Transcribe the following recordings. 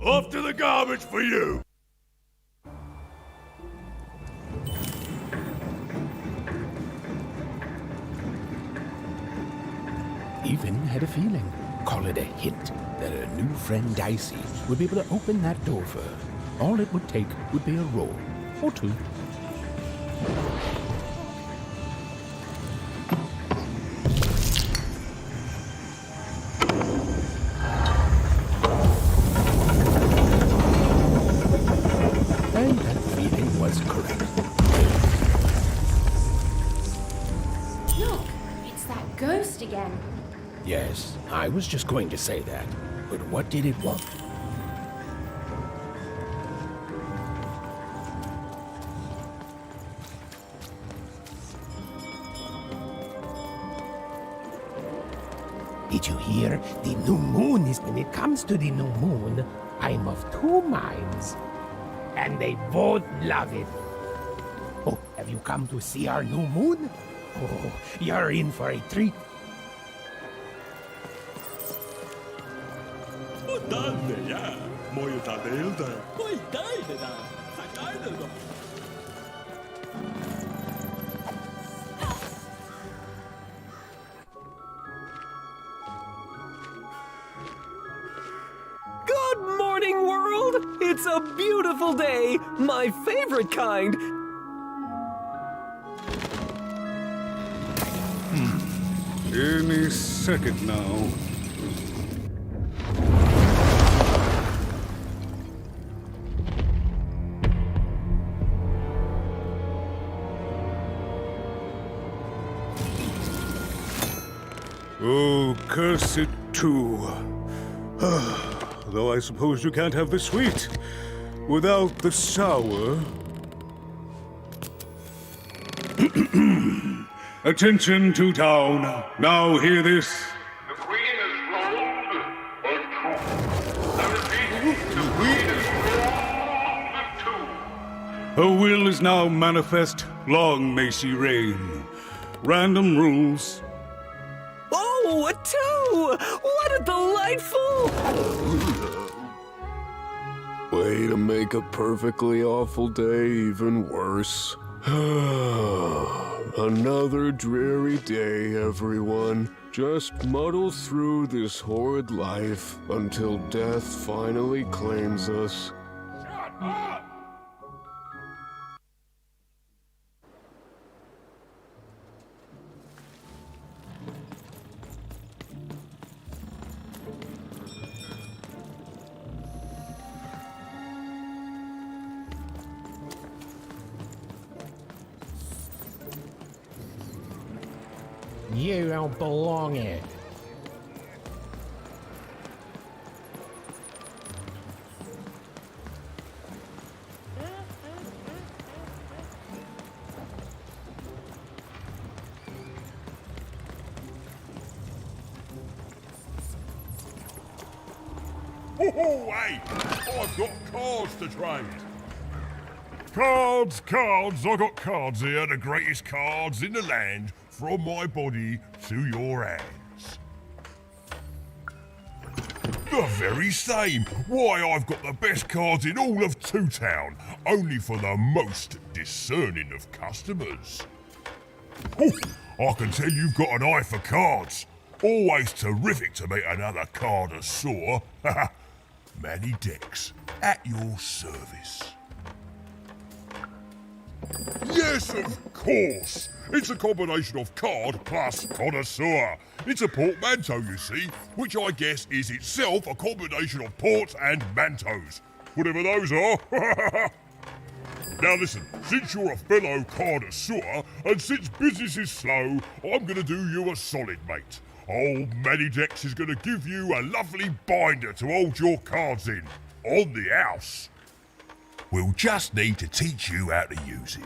Off to the garbage for you! Even had a feeling, call it a hint, that her new friend Dicey would be able to open that door for her. All it would take would be a roll or two. And that feeling was correct. Look, it's that ghost again. Yes, I was just going to say that. But what did it want? Did you hear? The new moon is when it comes to the new moon, I'm of two minds. And they both love it. Oh, have you come to see our new moon? Oh, you're in for a treat. Good morning, world! It's a beautiful day, my favorite kind. Any second now. Oh, curse it too. Though I suppose you can't have the sweet without the sour. Attention to town. Now hear this. The Queen is rolled or two. I repeat, the Queen is rolled or two. Her will is now manifest. Long may she reign. Random rules. Oh, a two! What a delightful... Way to make a perfectly awful day even worse. Another dreary day, everyone. Just muddle through this horrid life until death finally claims us. Shut up! You don't belong here. Oh, hey! I've got cards to trade. Cards, cards, I got cards here, the greatest cards in the land, from my body to your hands. The very same. Why, I've got the best cards in all of Two Town, only for the most discerning of customers. Oh, I can tell you've got an eye for cards. Always terrific to meet another connoisseur. Manny Dex, at your service. Yes, of course. It's a combination of card plus connoisseur. It's a portmanteau, you see, which I guess is itself a combination of ports and mantos. Whatever those are. Now listen, since you're a fellow connoisseur, and since business is slow, I'm gonna do you a solid, mate. Old Manny Dex is gonna give you a lovely binder to hold your cards in, on the house. We'll just need to teach you how to use it.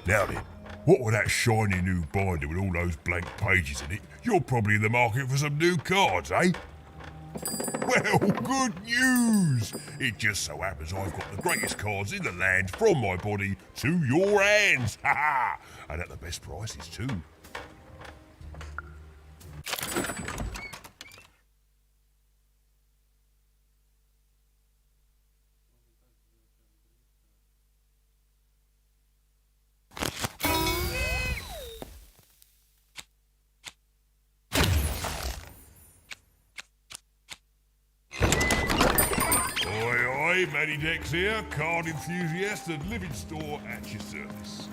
Now then, what with that shiny new binder with all those blank pages in it, you're probably in the market for some new cards, eh? Well, good news! It just so happens I've got the greatest cards in the land from my body to your hands, ha ha! And at the best prices too. Oi, Matty Dex here, card enthusiast and living store at your service.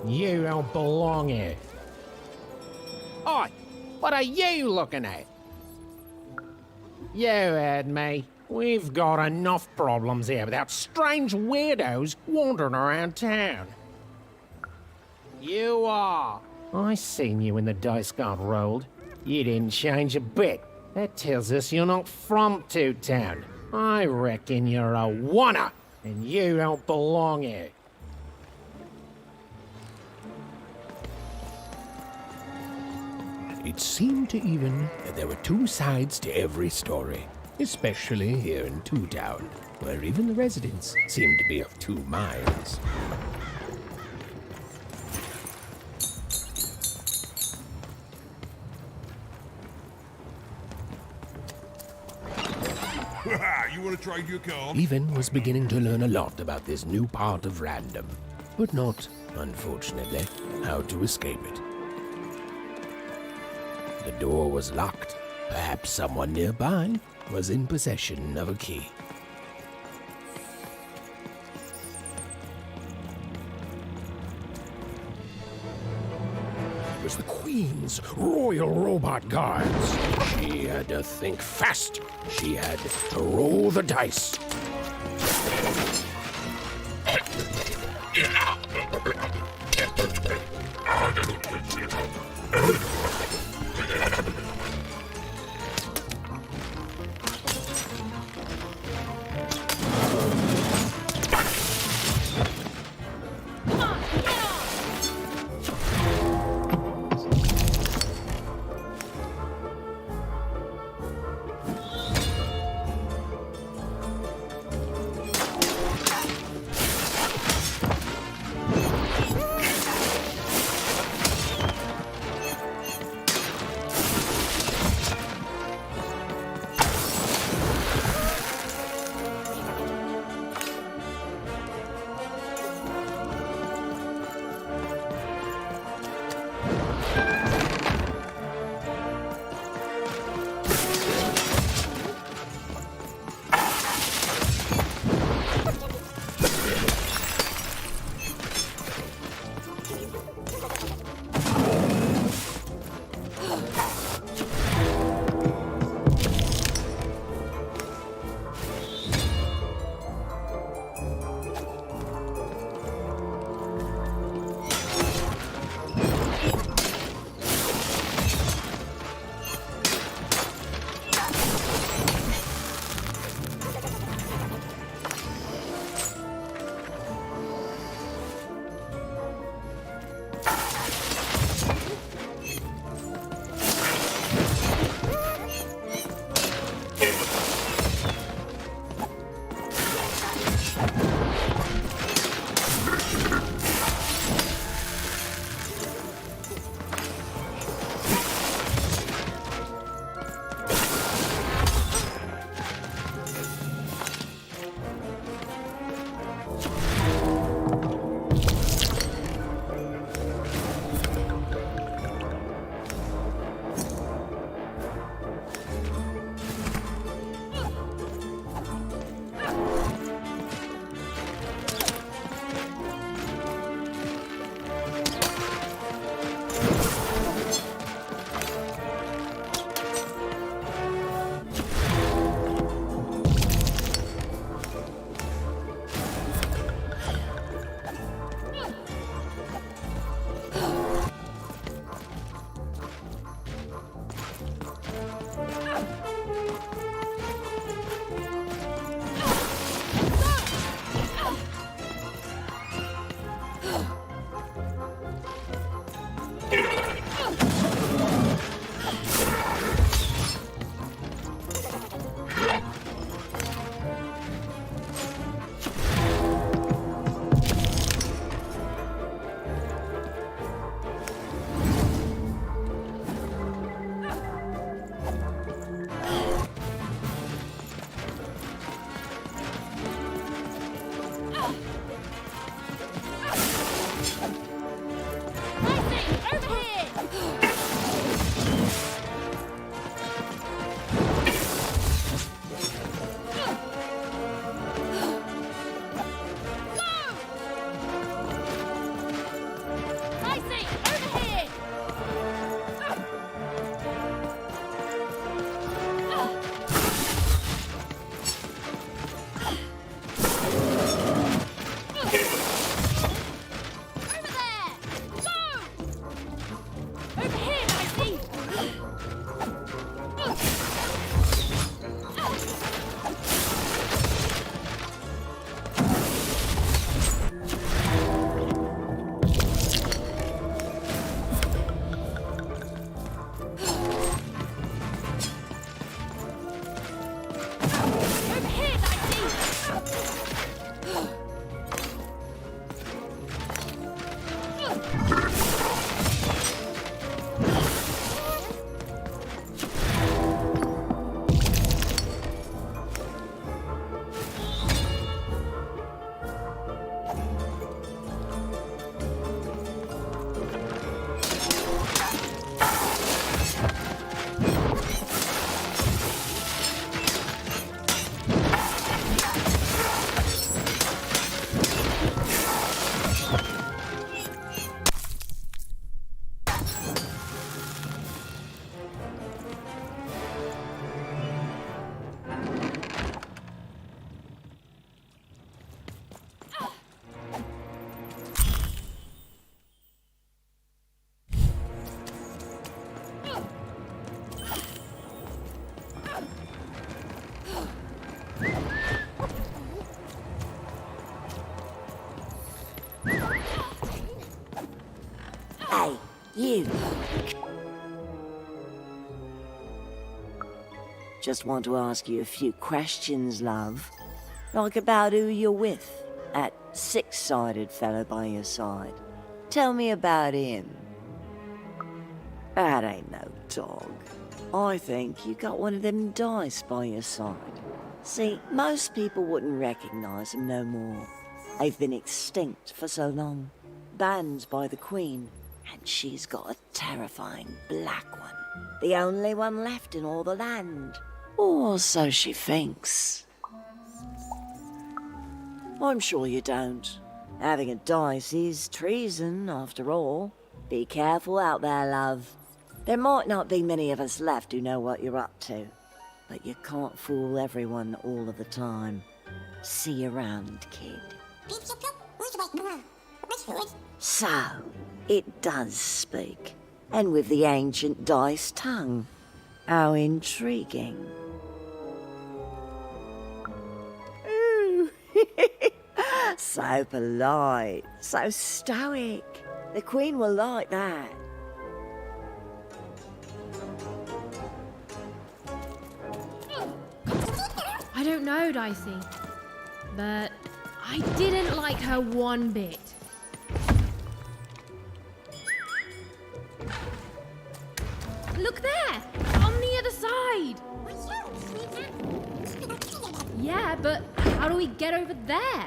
You don't belong here. Oi, what are you looking at? You heard me. We've got enough problems here without strange weirdos wandering around town. You are. I seen you when the dice got rolled. You didn't change a bit. That tells us you're not from Two Town. I reckon you're a wanna, and you don't belong here. It seemed to even that there were two sides to every story, especially here in Two Town, where even the residents seemed to be of two minds. You want to trade your card? Even was beginning to learn a lot about this new part of random, but not, unfortunately, how to escape it. The door was locked. Perhaps someone nearby was in possession of a key. It was the Queen's Royal Robot Guards. She had to think fast. She had to roll the dice. Hey, you. Just want to ask you a few questions, love. Like about who you're with. That six-sided fellow by your side. Tell me about him. That ain't no dog. I think you got one of them dice by your side. See, most people wouldn't recognize them no more. They've been extinct for so long. Banned by the Queen. And she's got a terrifying black one. The only one left in all the land. Or so she thinks. I'm sure you don't. Having a dice is treason, after all. Be careful out there, love. There might not be many of us left who know what you're up to. But you can't fool everyone all of the time. See you around, kid. So, it does speak. And with the ancient dice tongue. How intriguing. Ooh. So polite, so stoic. The Queen will like that. I don't know, Dicey, but I didn't like her one bit. Look there! On the other side! Yeah, but how do we get over there?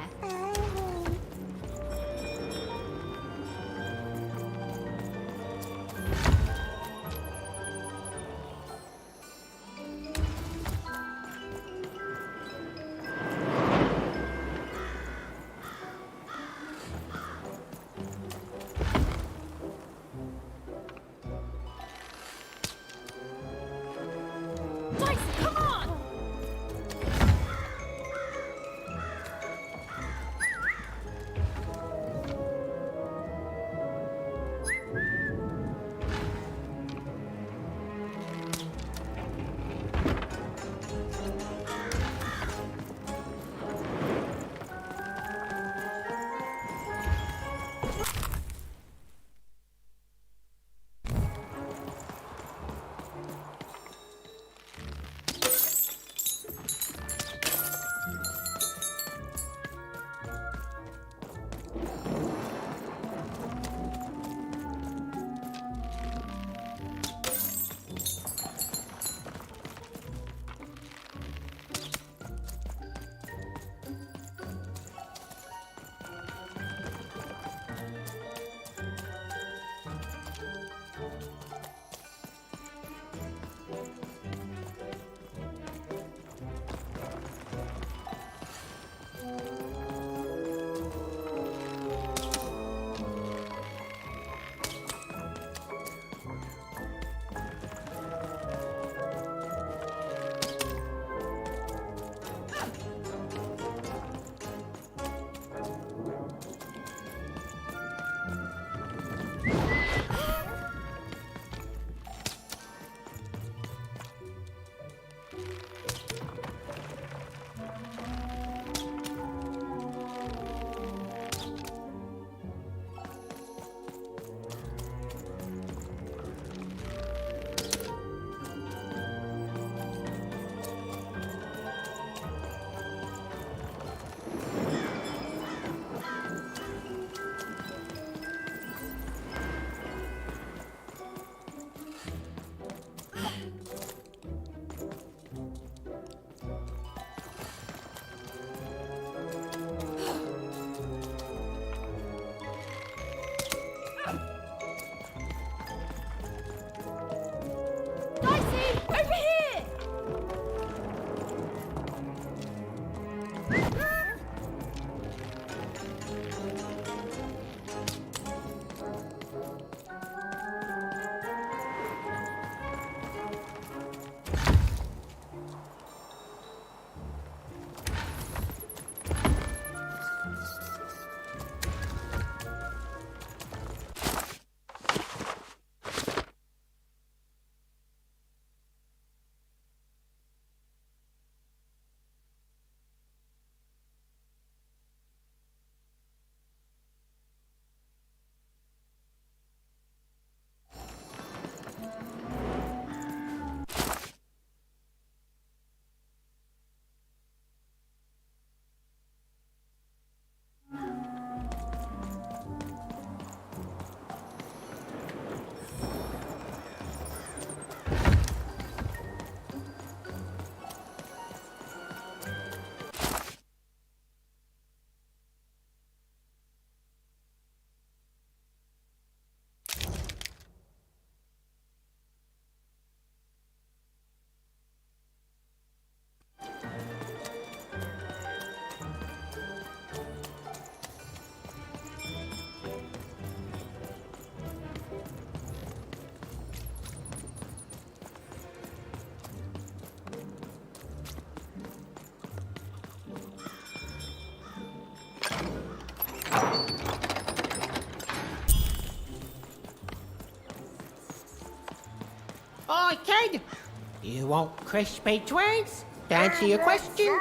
want crispy twigs? To answer your question,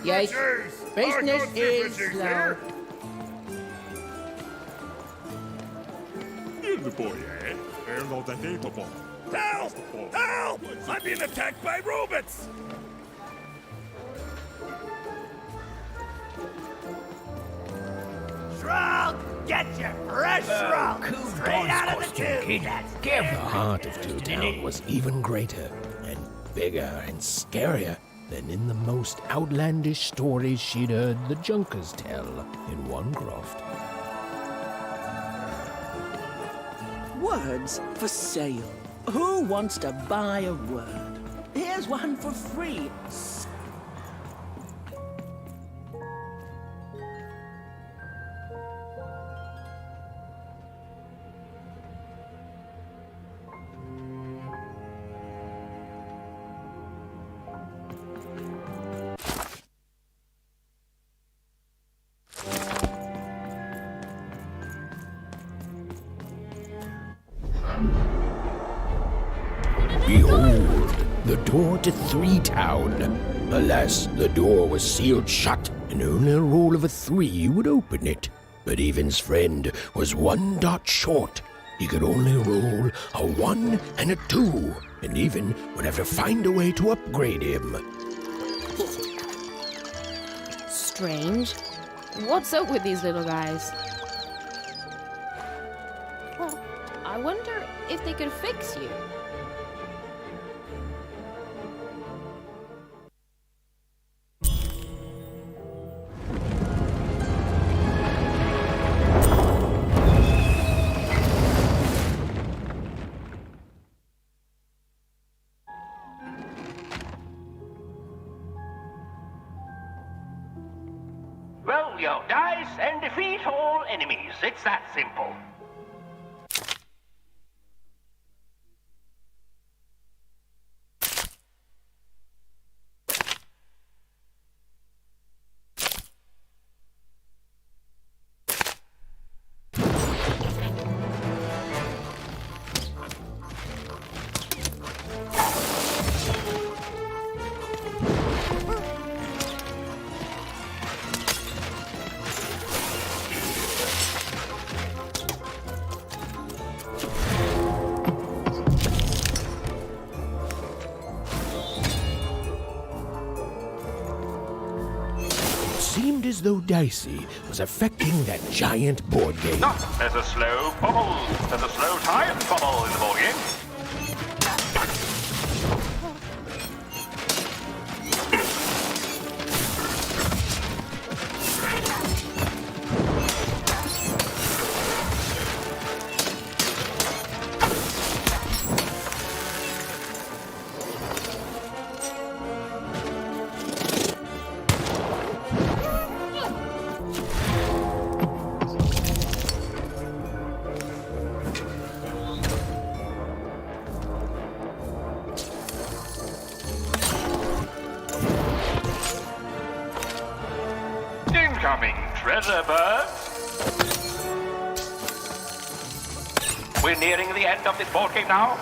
yes, Sandwiches! business I got is sandwiches slow. here. In the boy, eh? And all that capable. Help! Help! I'm being attacked by robots! Shroud! Get your fresh shroud! Straight out of the tube! That's The heart of Toontown was even greater and bigger and scarier than in the most outlandish stories she'd heard the Junkers tell in Onecroft. Words for sale. Who wants to buy a word? Here's one for free. Behold, the door to Three Town. Alas, the door was sealed shut, and only a roll of a 3 would open it. But Evan's friend was 1 dot short. He could only roll a 1 and a 2, and Evan would have to find a way to upgrade him. Strange. What's up with these little guys? Well, I wonder if they could fix you. Roll your dice and defeat all enemies. It's that simple. Seemed as though Dicey was affecting that giant board game. There's a slow bubble. There's a slow time bubble in the board game. Incoming treasure birds. We're nearing the end of this board game now.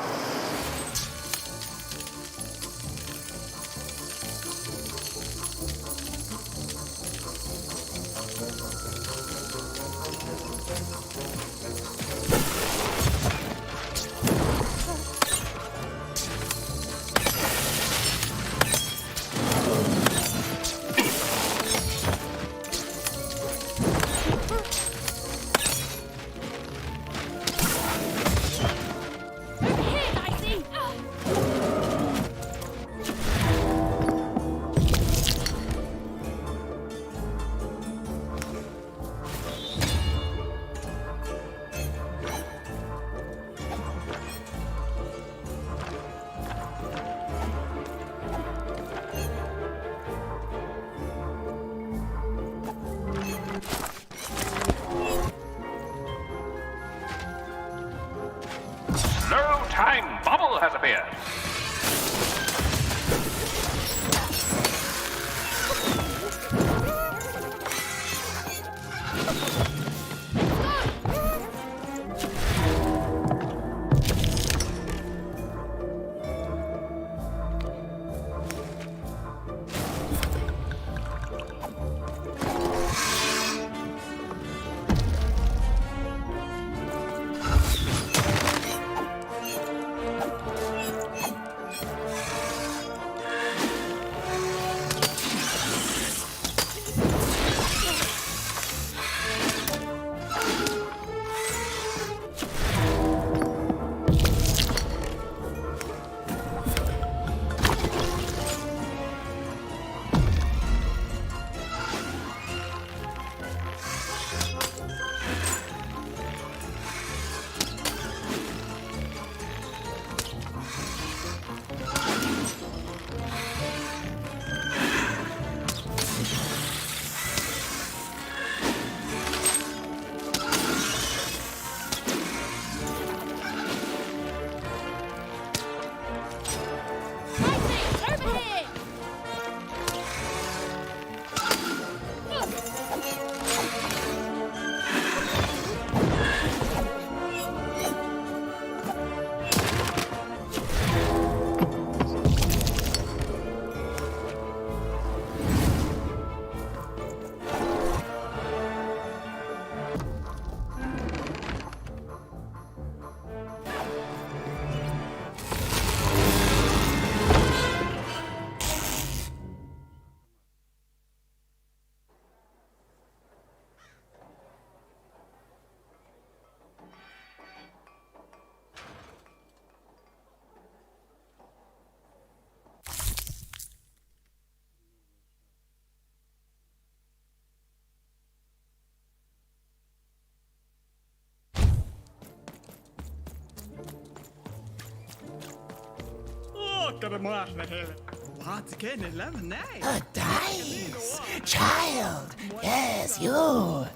A dice! Child! Yes, you!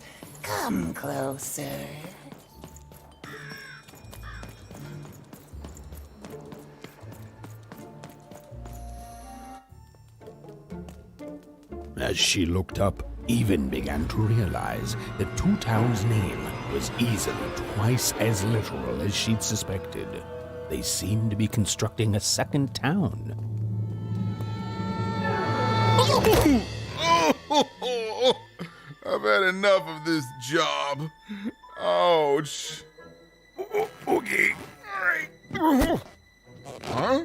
Come closer. As she looked up, Even began to realize that Two Town's name was easily twice as literal as she'd suspected. They seemed to be constructing a second town. I've had enough of this job. Ouch. Okay. All right. Huh?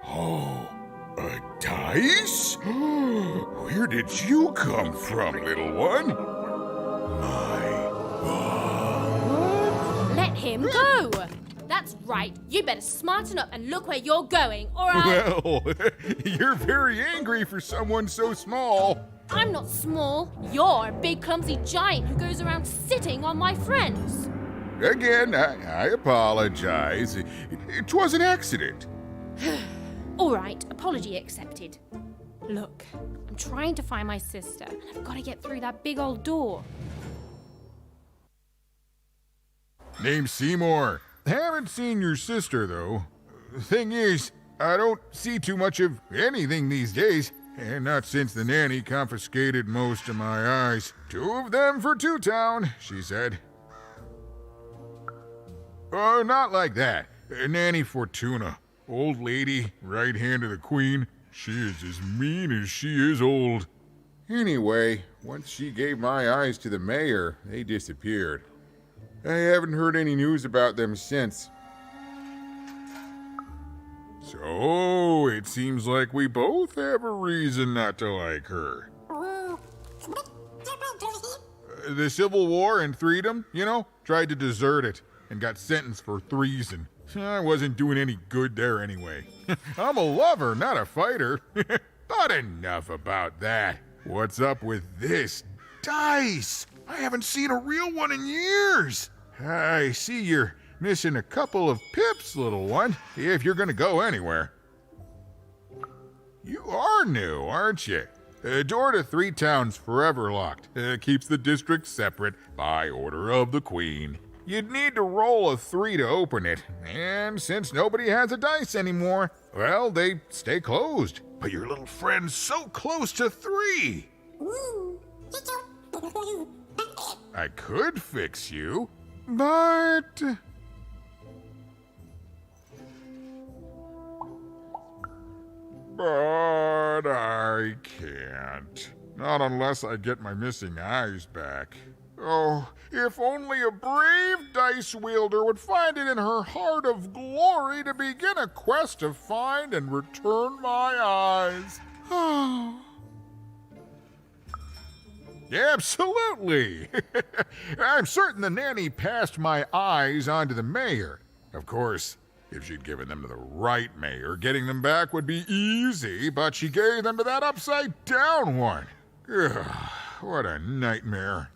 Oh, a dice? Where did you come from, little one? Let him go! That's right. You better smarten up and look where you're going, or I'll... Well, you're very angry for someone so small. I'm not small. You're a big, clumsy giant who goes around sitting on my friends. Again, I apologize. It was an accident. All right, apology accepted. Look, I'm trying to find my sister, and I've got to get through that big old door. Name's Seymour. Haven't seen your sister, though. Thing is, I don't see too much of anything these days, and not since the nanny confiscated most of my eyes. 2 of them for Two Town, she said. Oh, not like that. Nanny Fortuna. Old lady, right hand of the queen. She is as mean as she is old. Anyway, once she gave my eyes to the mayor, they disappeared. I haven't heard any news about them since. So, it seems like we both have a reason not to like her. The Civil War and Freedom, you know, tried to desert it and got sentenced for treason. I wasn't doing any good there anyway. I'm a lover, not a fighter. But enough about that. What's up with this dice? I haven't seen a real one in years. I see you're missing a couple of pips, little one, if you're gonna go anywhere. You are new, aren't you? Door to Three Town's forever locked. Keeps the district separate by order of the Queen. You'd need to roll a 3 to open it, and since nobody has a dice anymore, well, they stay closed. But your little friend's so close to 3. I could fix you, but... But I can't. Not unless I get my missing eyes back. Oh, if only a brave dice wielder would find it in her heart of glory to begin a quest to find and return my eyes. Absolutely. I'm certain the nanny passed my eyes on to the mayor. Of course, if she'd given them to the right mayor, getting them back would be easy, but she gave them to that upside-down one. Ugh, what a nightmare.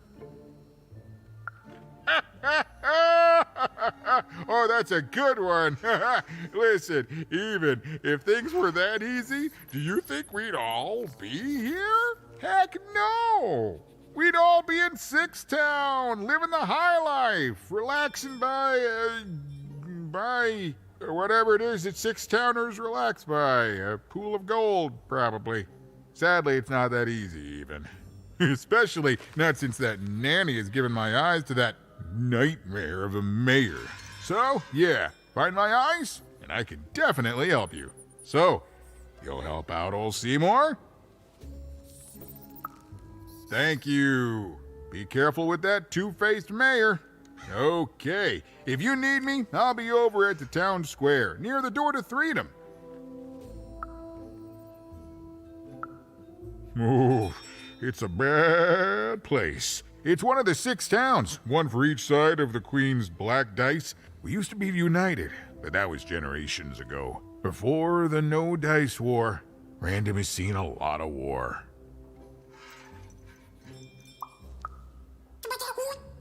Oh, that's a good one. Listen, even if things were that easy, do you think we'd all be here? Heck no! We'd all be in Six Town, living the high life, relaxing by whatever it is that Six Towners relax by. A pool of gold, probably. Sadly, it's not that easy, even. Especially not since that nanny has given my eyes to that nightmare of a mayor. So, yeah, find my eyes, and I can definitely help you. So, you'll help out old Seymour? Thank you. Be careful with that two-faced mayor. Okay, if you need me, I'll be over at the town square, near the door to Freedom. Oh, it's a bad place. It's one of the 6 towns, one for each side of the Queen's black dice. We used to be united, but that was generations ago. Before the No Dice War, Random has seen a lot of war.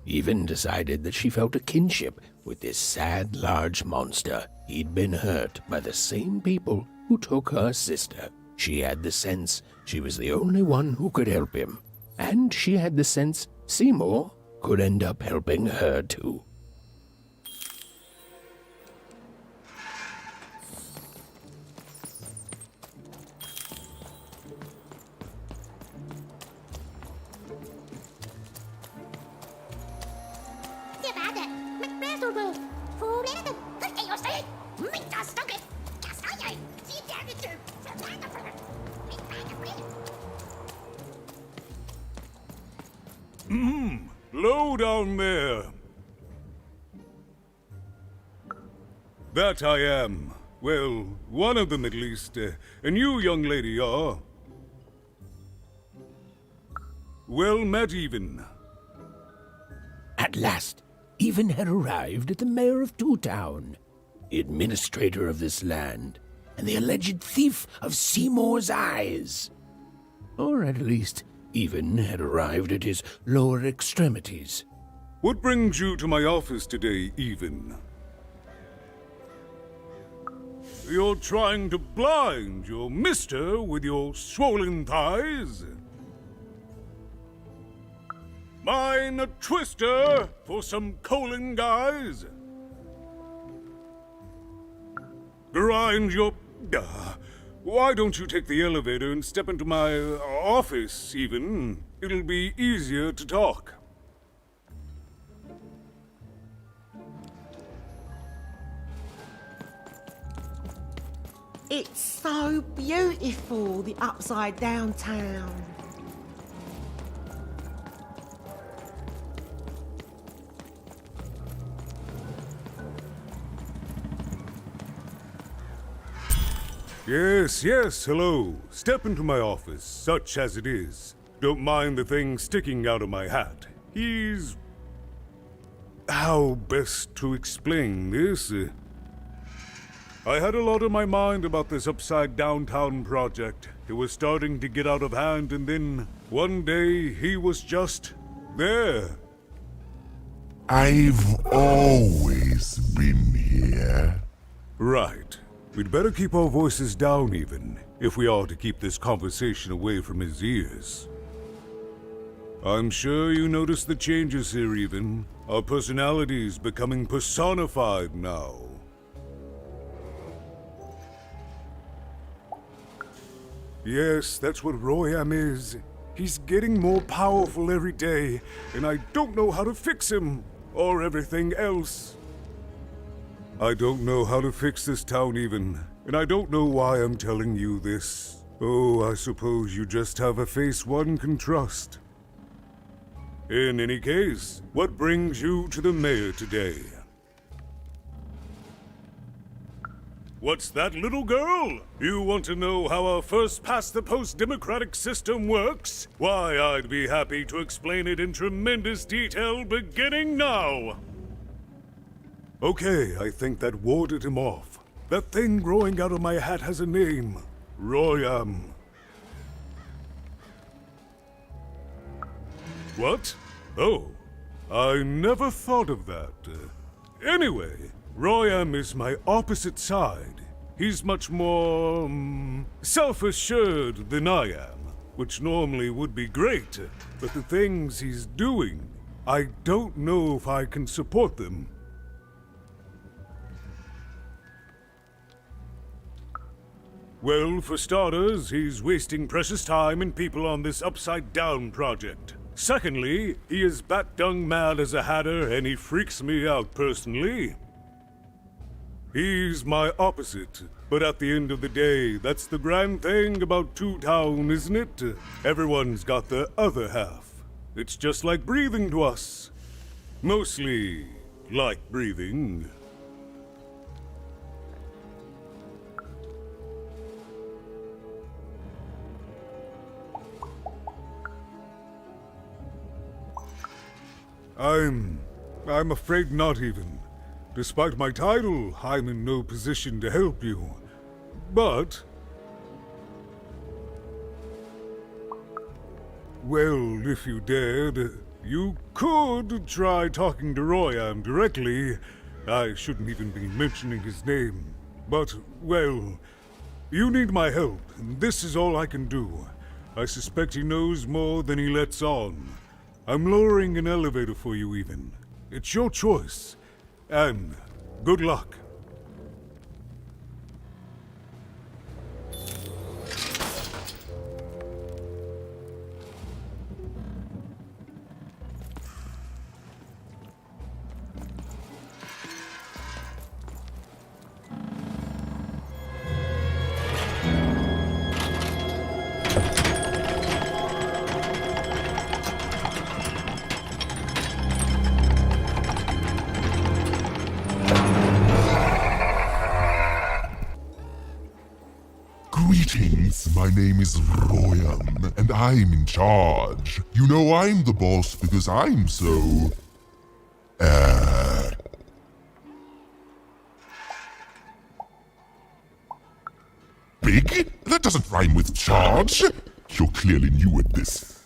Even decided that she felt a kinship with this sad large monster. He'd been hurt by the same people who took her sister. She had the sense she was the only one who could help him, and she had the sense Seymour could end up helping her too. Low down there. That I am. Well, one of them at least. And you, young lady, are? Well met, Even. At last, Even had arrived at the mayor of Two Town, the administrator of this land, and the alleged thief of Seymour's eyes. Or at least, Even had arrived at his lower extremities. What brings you to my office today, Even? You're trying to blind your mister with your swollen thighs? Mine a twister for some colon guys? Grind your... why don't you take the elevator and step into my office, Even? It'll be easier to talk. It's so beautiful, the upside down town. Yes, hello. Step into my office, such as it is. Don't mind the thing sticking out of my hat. He's... how best to explain this? I had a lot on my mind about this upside downtown project. It was starting to get out of hand, and then one day he was just there. I've always been here. Right. We'd better keep our voices down, Even, if we are to keep this conversation away from his ears. I'm sure you noticed the changes here, Even. Our personalities becoming personified now. Yes, that's what Royam is. He's getting more powerful every day, and I don't know how to fix him, or everything else. I don't know how to fix this town, Even, and I don't know why I'm telling you this. Oh, I suppose you just have a face one can trust. In any case, what brings you to the mayor today? What's that, little girl? You want to know how our first-past-the-post democratic system works? Why, I'd be happy to explain it in tremendous detail beginning now. Okay, I think that warded him off. That thing growing out of my hat has a name. Royam. What? Oh, I never thought of that. Anyway, Royam is my opposite side. He's much more, self-assured than I am, which normally would be great, but the things he's doing, I don't know if I can support them. Well, for starters, he's wasting precious time and people on this upside-down project. Secondly, he is bat-dung mad as a hatter, and he freaks me out personally. He's my opposite, but at the end of the day, that's the grand thing about Two Town, isn't it? Everyone's got the other half. It's just like breathing to us. Mostly like breathing. I'm afraid not even. Despite my title, I'm in no position to help you. But... well, if you dared, you could try talking to Royam directly. I shouldn't even be mentioning his name. But, well, you need my help, and this is all I can do. I suspect he knows more than he lets on. I'm lowering an elevator for you, even. It's your choice. And good luck. Greetings, my name is Royan, and I'm in charge. You know I'm the boss because I'm so... Big? That doesn't rhyme with charge. You're clearly new at this.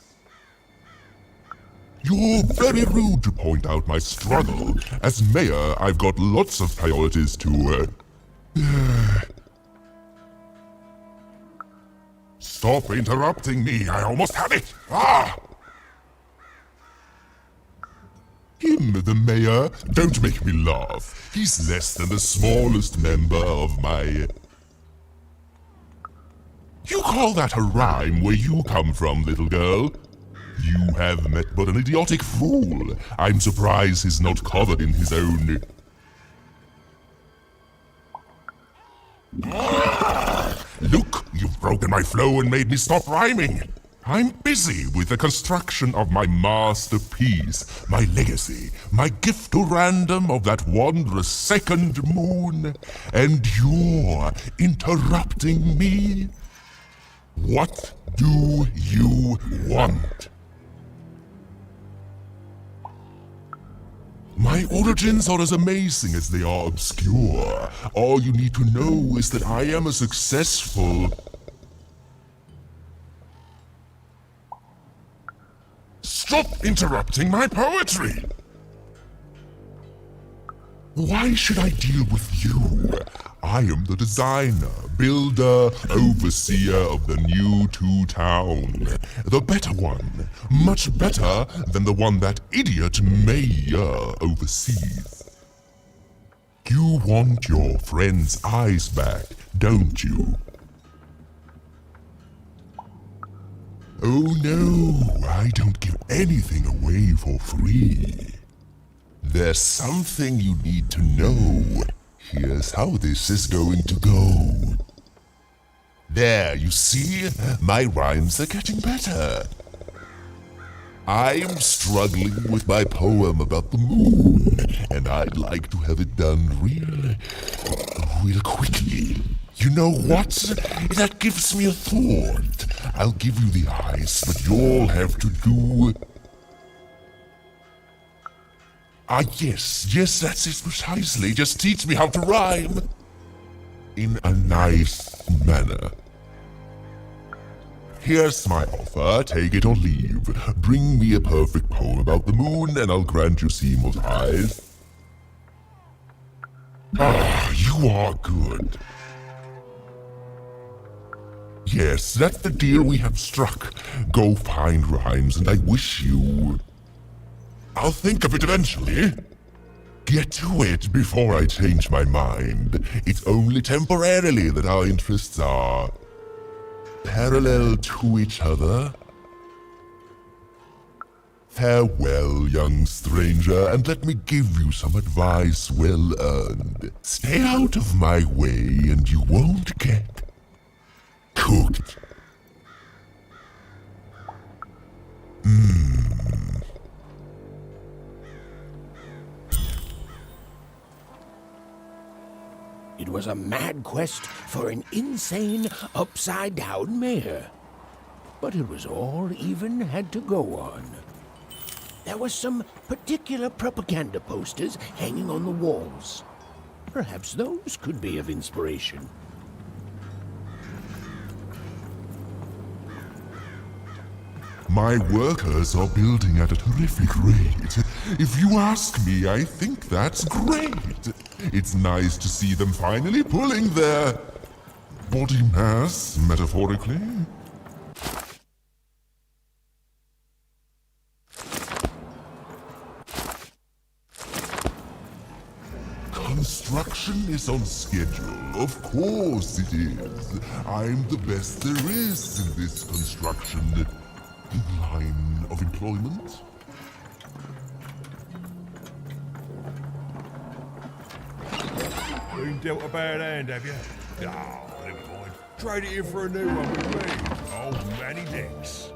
You're very rude to point out my struggle. As mayor, I've got lots of priorities to, Stop interrupting me, I almost had it! Ah! Him, the mayor? Don't make me laugh. He's less than the smallest member of my... You call that a rhyme where you come from, little girl? You have met but an idiotic fool. I'm surprised he's not covered in his own... Look, you've broken my flow and made me stop rhyming. I'm busy with the construction of my masterpiece, my legacy, my gift to random of that wondrous second moon, and you're interrupting me? What do you want? My origins are as amazing as they are obscure. All you need to know is that I am a successful... Stop interrupting my poetry! Why should I deal with you? I am the designer, builder, overseer of the new town. The better one. Much better than the one that idiot mayor oversees. You want your friend's eyes back, don't you? Oh no, I don't give anything away for free. There's something you need to know. Here's how this is going to go. There, you see? My rhymes are getting better. I'm struggling with my poem about the moon, and I'd like to have it done real quickly. You know what? That gives me a thought. I'll give you the eyes, but you'll have to do... yes, that's it precisely. Just teach me how to rhyme. In a nice manner. Here's my offer, take it or leave. Bring me a perfect poem about the moon and I'll grant you Seymour's eyes. Ah, you are good. Yes, that's the deal we have struck. Go find rhymes and I wish you... I'll think of it eventually. Get to it before I change my mind. It's only temporarily that our interests are parallel to each other. Farewell, young stranger, and let me give you some advice well earned. Stay out of my way and you won't get cooked. It was a mad quest for an insane, upside-down mayor. But it was all even had to go on. There were some particular propaganda posters hanging on the walls. Perhaps those could be of inspiration. My workers are building at a terrific rate. If you ask me, I think that's great. It's nice to see them finally pulling their body mass, metaphorically. Construction is on schedule. Of course it is. I'm the best there is in this construction line of employment. Been dealt a bad hand, have you? Oh, never mind. Trade it in for a new one with me. Oh, Manny Dix.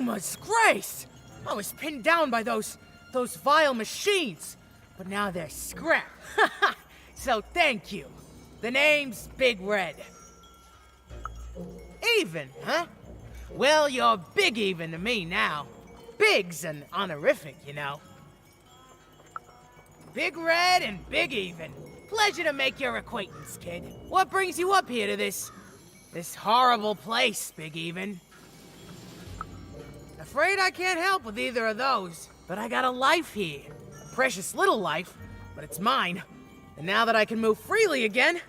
Yuma's grace! I was pinned down by those vile machines, but now they're scrap. So thank you. The name's Big Red. Even, huh? Well, you're Big Even to me now. Big's an honorific, you know. Big Red and Big Even. Pleasure to make your acquaintance, kid. What brings you up here to this horrible place, Big Even? Afraid I can't help with either of those, but I got a life here. A precious little life, but it's mine. And now that I can move freely again,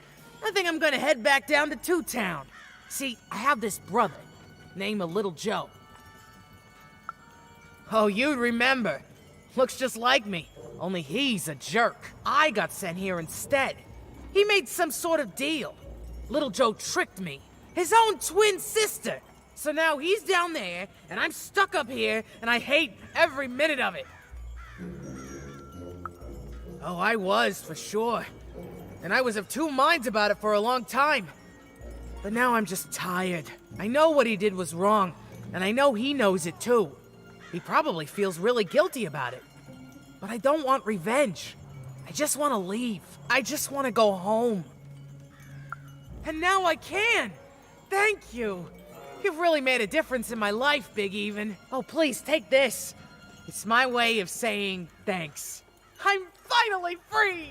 I think I'm gonna head back down to Two Town. See, I have this brother, named Little Joe. Oh, you'd remember. Looks just like me, only he's a jerk. I got sent here instead. He made some sort of deal. Little Joe tricked me, his own twin sister. So now he's down there, and I'm stuck up here, and I hate every minute of it. Oh, I was, for sure. And I was of two minds about it for a long time. But now I'm just tired. I know what he did was wrong, and I know he knows it too. He probably feels really guilty about it. But I don't want revenge. I just want to leave. I just want to go home. And now I can! Thank you! You've really made a difference in my life, Big Even. Oh, please, take this. It's my way of saying thanks. I'm finally free!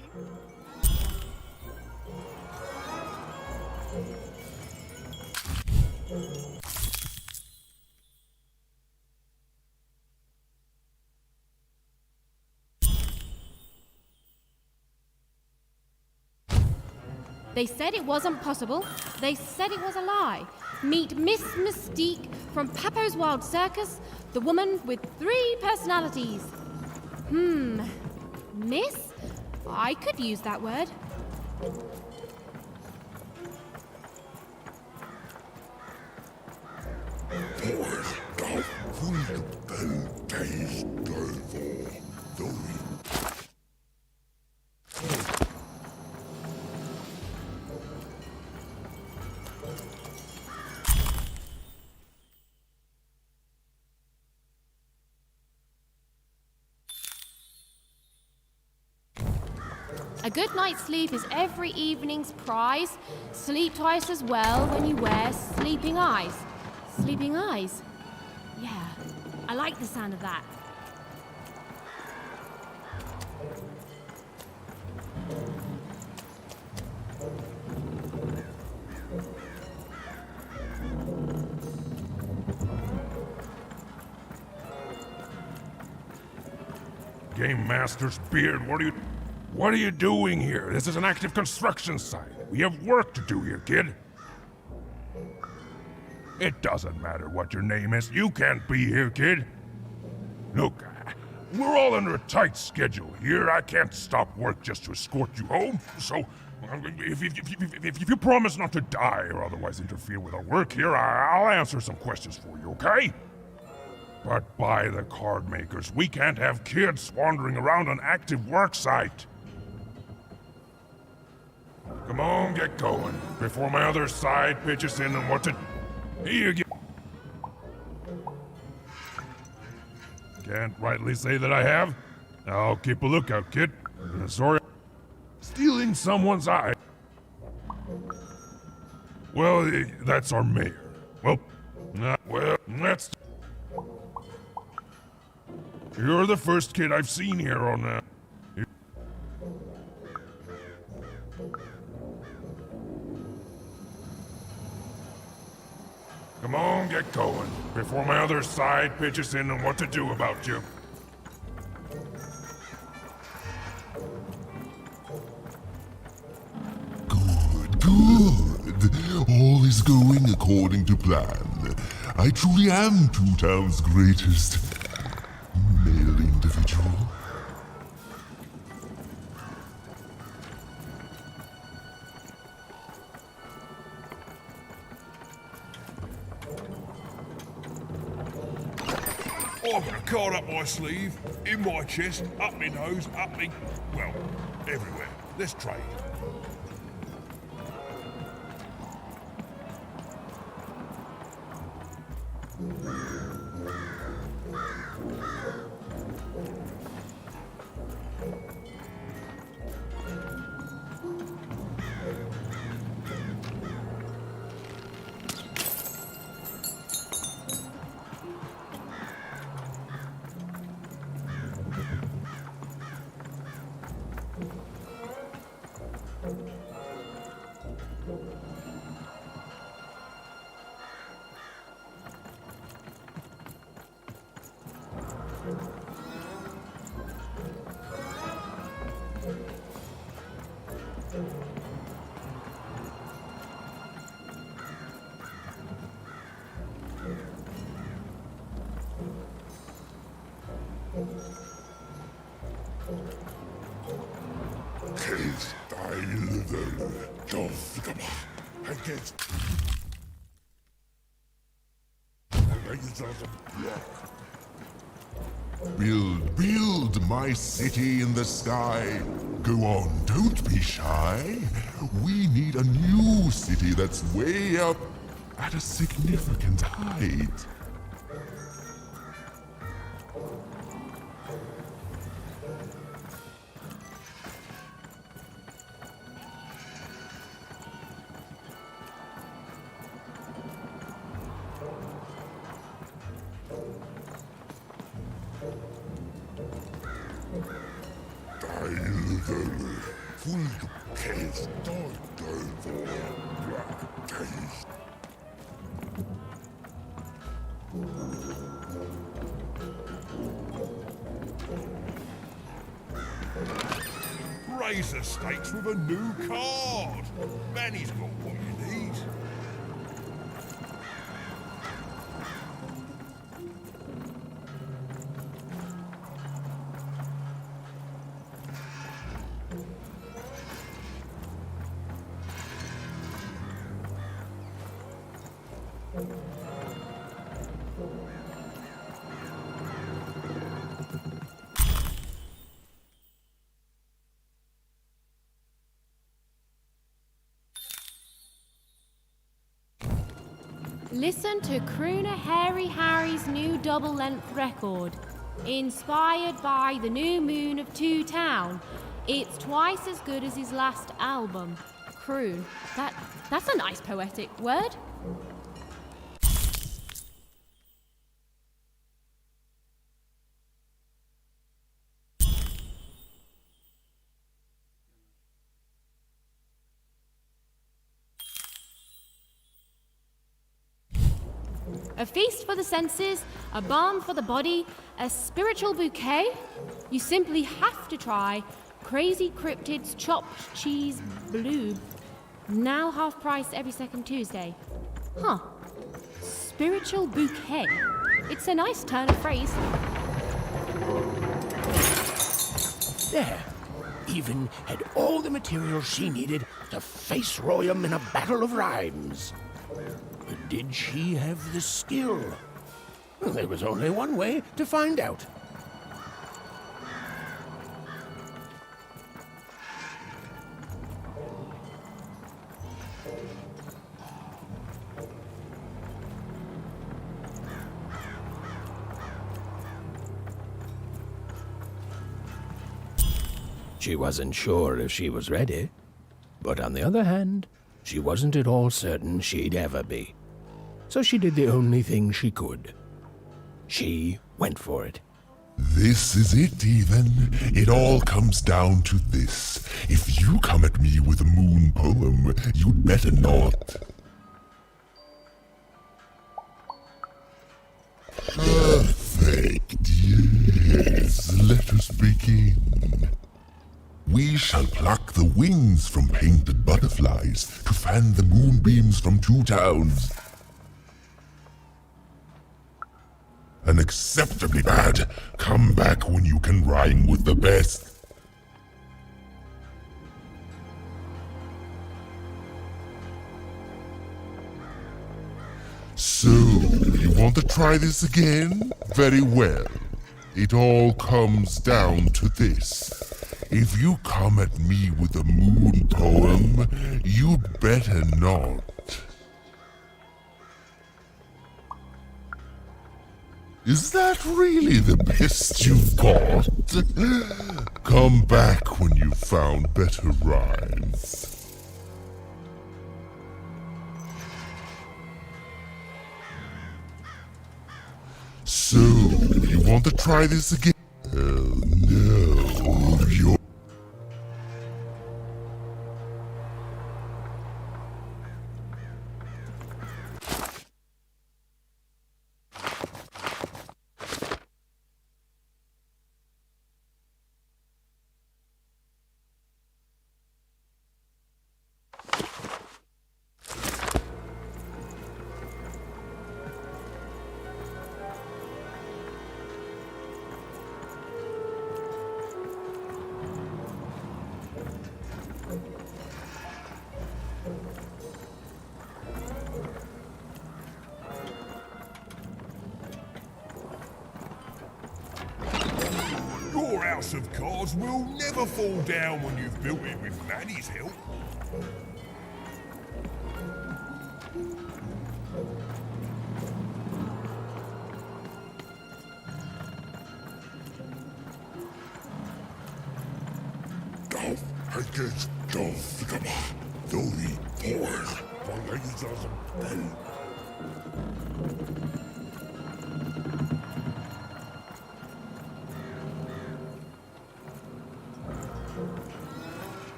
They said it wasn't possible. They said it was a lie. Meet Miss Mystique from Papo's Wild Circus, the woman with 3 personalities. Miss? I could use that word. A good night's sleep is every evening's prize. Sleep twice as well when you wear sleeping eyes. Sleeping eyes? Yeah, I like the sound of that. Game Master's beard, what are you doing here? This is an active construction site. We have work to do here, kid. It doesn't matter what your name is. You can't be here, kid. Look, we're all under a tight schedule here. I can't stop work just to escort you home. So, if you promise not to die or otherwise interfere with our work here, I'll answer some questions for you, okay? But by the card makers, we can't have kids wandering around an active work site. Come on, get going, before my other side pitches in on what to... Here you Can't rightly say that I have. I'll keep a lookout, kid. Sorry. Stealing someone's eye. Well, that's our mayor. Well, that's... You're the first kid I've seen here on that. Come on, get going, before my other side pitches in on what to do about you. Good. All is going according to plan. I truly am Two Town's greatest male individual. I've got a card up my sleeve, in my chest, up my nose, up me... well, everywhere. Let's trade. Build my city in the sky. Go on, don't be shy. We need a new city that's way up at a significant height. Raise the stakes with a new card. Manny's got what you need. Listen to Crooner Hairy Harry's new double-length record. Inspired by the new moon of Two Town. It's twice as good as his last album. Croon. That's a nice poetic word. A feast for the senses, a balm for the body, a spiritual bouquet? You simply have to try Crazy Cryptid's Chopped Cheese Blue. Now half price every second Tuesday. Huh. Spiritual bouquet. It's a nice turn of phrase. There. Even had all the materials she needed to face Royum in a battle of rhymes. But did she have the skill? Well, there was only one way to find out. She wasn't sure if she was ready, but on the other hand, she wasn't at all certain she'd ever be. So she did the only thing she could. She went for it. This is it, even. It all comes down to this. If you come at me with a moon poem, you'd better not. Perfect, yes. Let us begin. We shall pluck the wings from painted butterflies to fan the moonbeams from Two Towns. Unacceptably bad. Come back when you can rhyme with the best. So, you want to try this again? Very well. It all comes down to this. If you come at me with a moon poem, you'd better not. Is that really the best you've got? Come back when you've found better rhymes. So, you want to try this again? No, you're... of cars will never fall down when you've built it with Manny's help.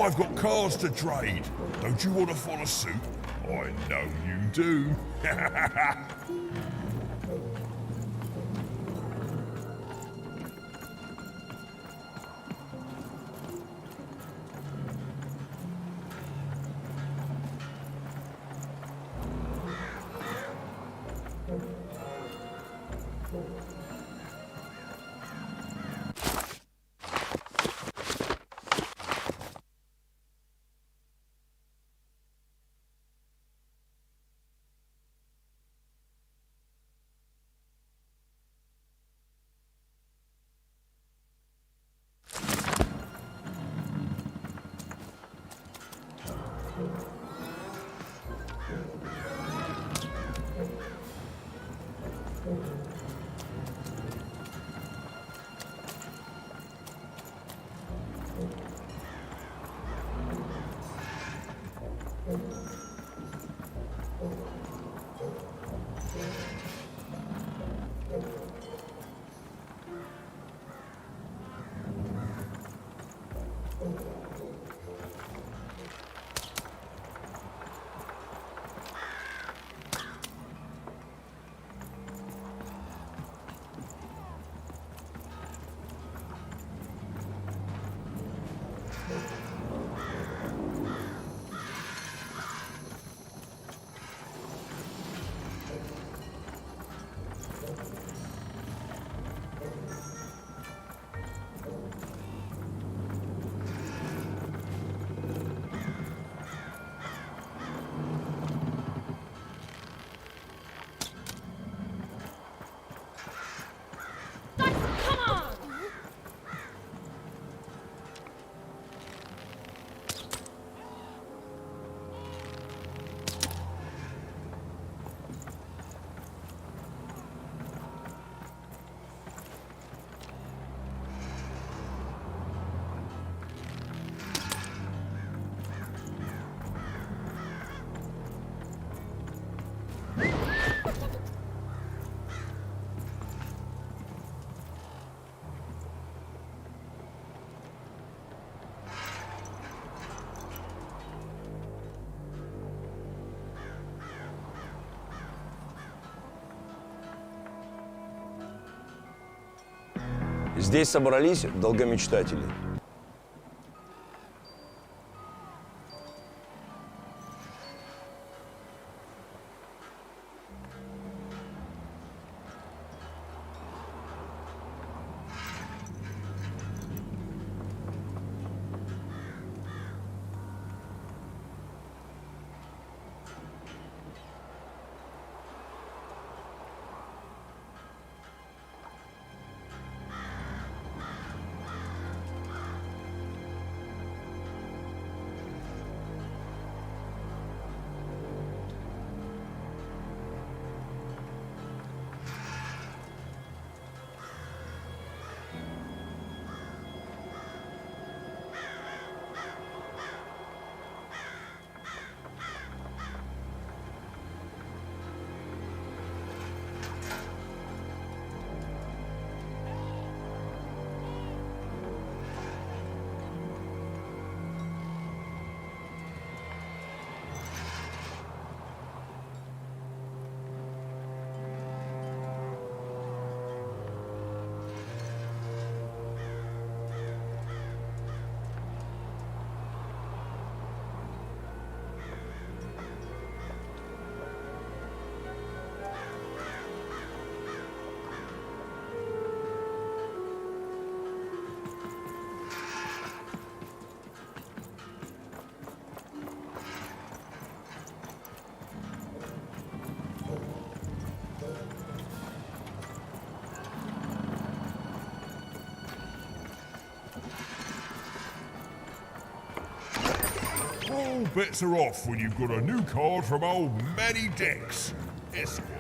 I've got cars to trade. Don't you want to follow suit? I know you do. Здесь собрались долгомечтатели. All bets are off when you've got a new card from old Manny Dex, Esquire.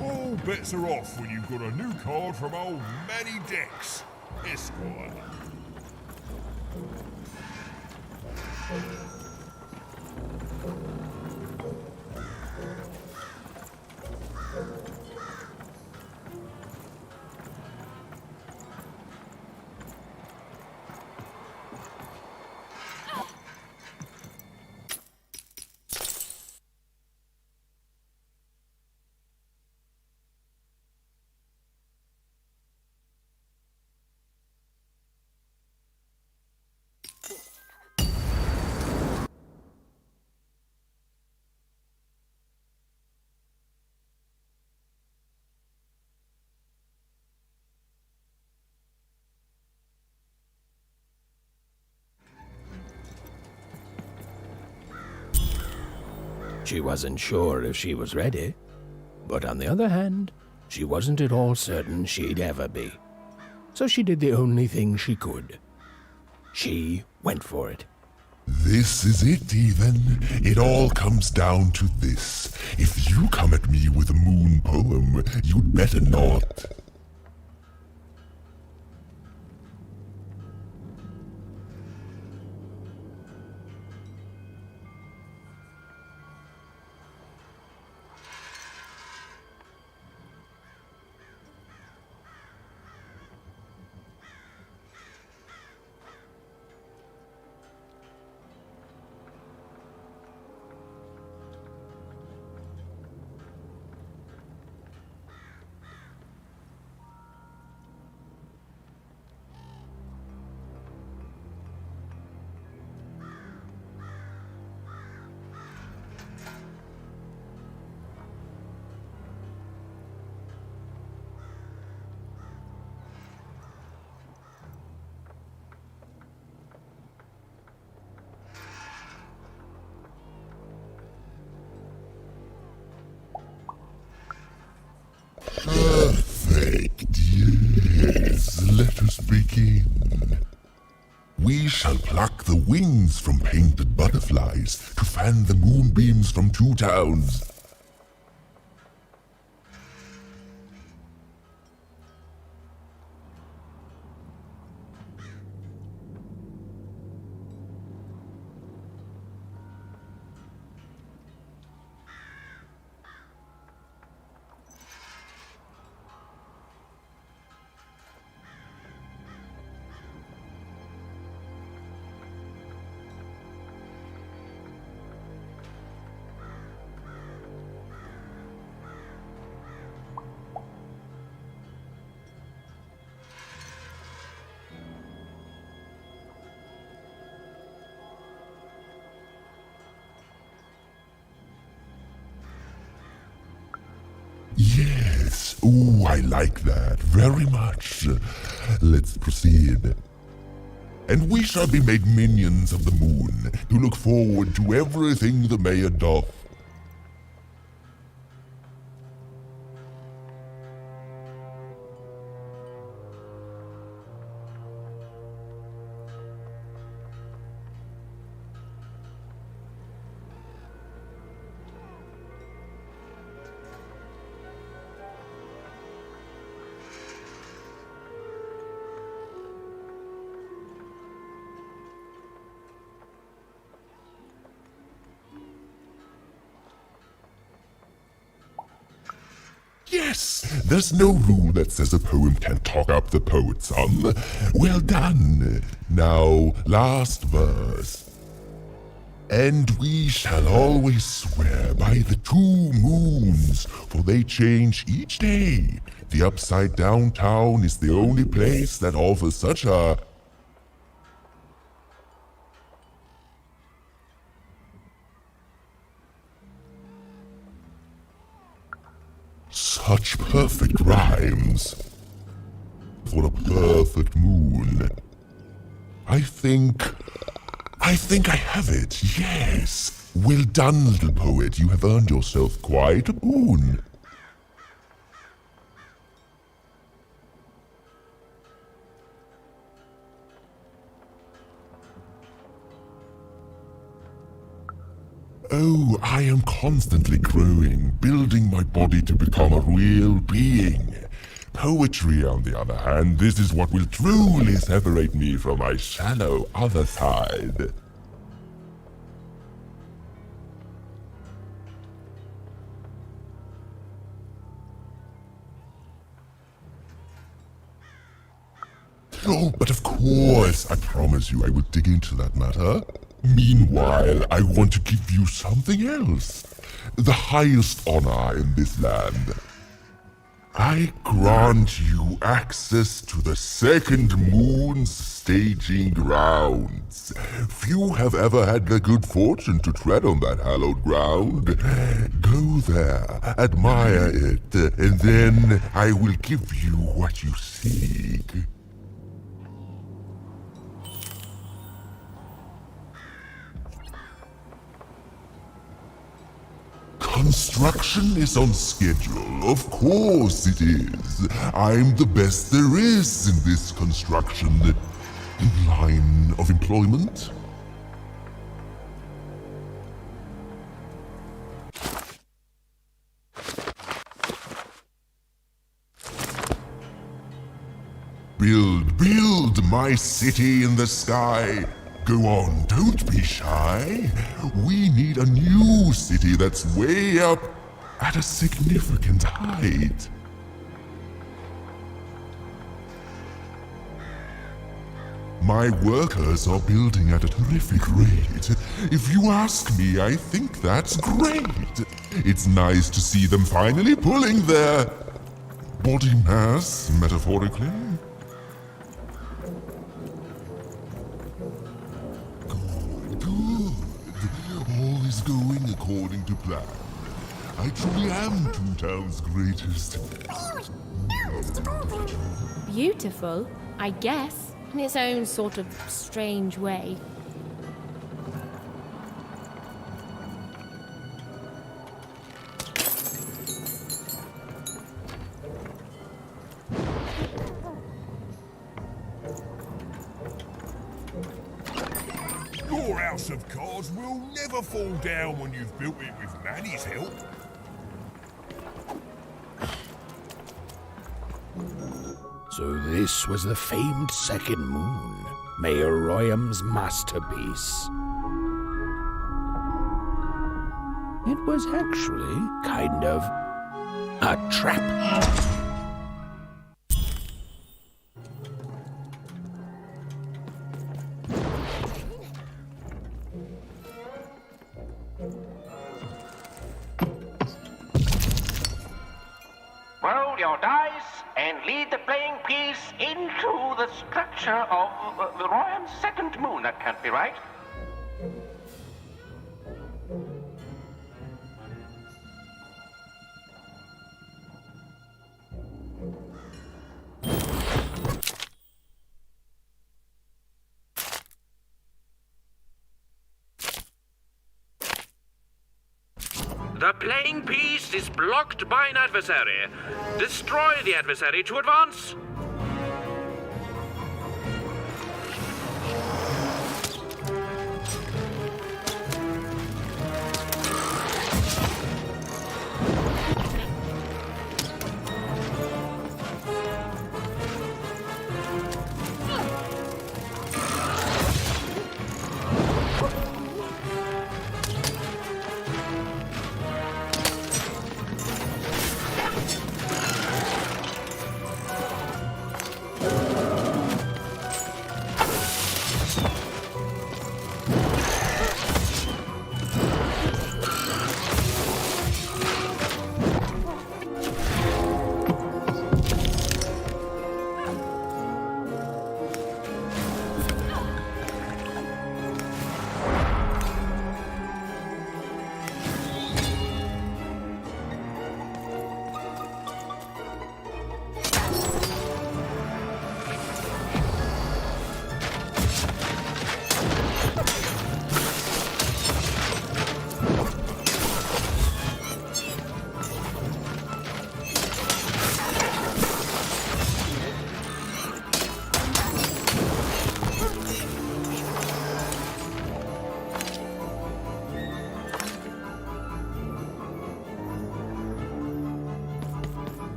All bets are off when you've got a new card from old Manny Dex, Esquire. She wasn't sure if she was ready, but on the other hand, she wasn't at all certain she'd ever be. So she did the only thing she could. She went for it. This is it, Ethan. It all comes down to this. If you come at me with a moon poem, you'd better not. Perfect, yes. Let us begin. We shall pluck the wings from painted butterflies to fan the moonbeams from two towns. Yes. Ooh, I like that very much. Let's proceed. And we shall be made minions of the moon to look forward to everything the mayor doth. Yes, there's no rule that says a poem can't talk up the poet some. Well done. Now, last verse. And we shall always swear by the 2 moons, for they change each day. The upside down town is the only place that offers such a... such perfect rhymes. For a perfect moon. I think I have it, yes. Well done, little poet. You have earned yourself quite a boon. Oh, I am constantly growing, building my body to become a real being. Poetry, on the other hand, this is what will truly separate me from my shallow other side. Oh, but of course, I promise you I will dig into that matter. Meanwhile, I want to give you something else. The highest honor in this land. I grant you access to the second moon's staging grounds. Few have ever had the good fortune to tread on that hallowed ground. Go there, admire it, and then I will give you what you seek. Construction is on schedule, of course it is. I'm the best there is in this construction line of employment. Build my city in the sky. Go on, don't be shy. We need a new city that's way up at a significant height. My workers are building at a terrific rate. If you ask me, I think that's great. It's nice to see them finally pulling their body mass, metaphorically. All is going according to plan. I truly am Toontown's greatest. Beautiful, I guess, in its own sort of strange way. Your house of cards will never fall down when you've built it with Manny's help. So this was the famed second moon, Mayor Royam's masterpiece. It was actually kind of a trap. Roll your dice and lead the playing piece into the structure of the Royam's second moon. That can't be right. The playing piece is blocked by an adversary. Destroy the adversary to advance.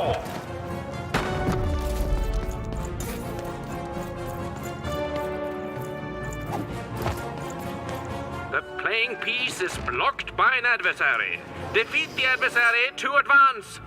door. The playing piece is blocked by an adversary. Defeat the adversary to advance.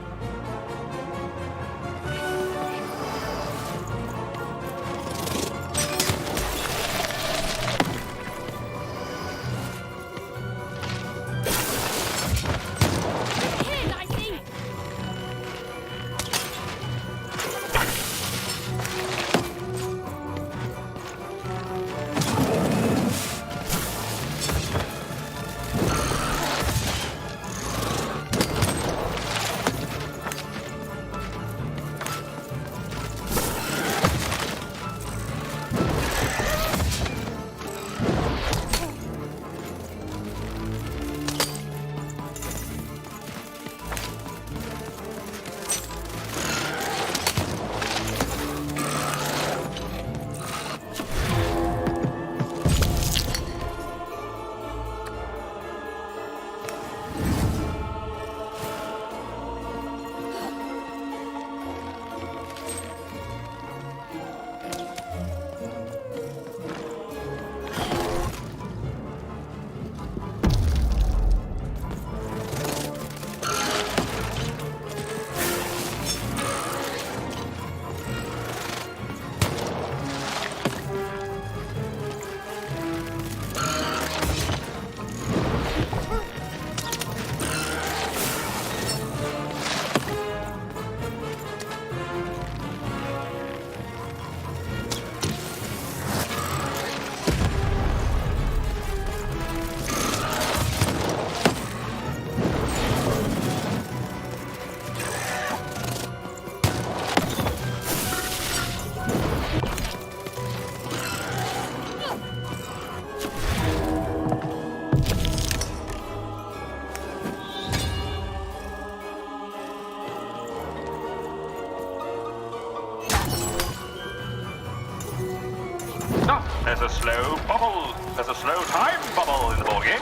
There's a slow bubble. There's a slow time bubble in the board game.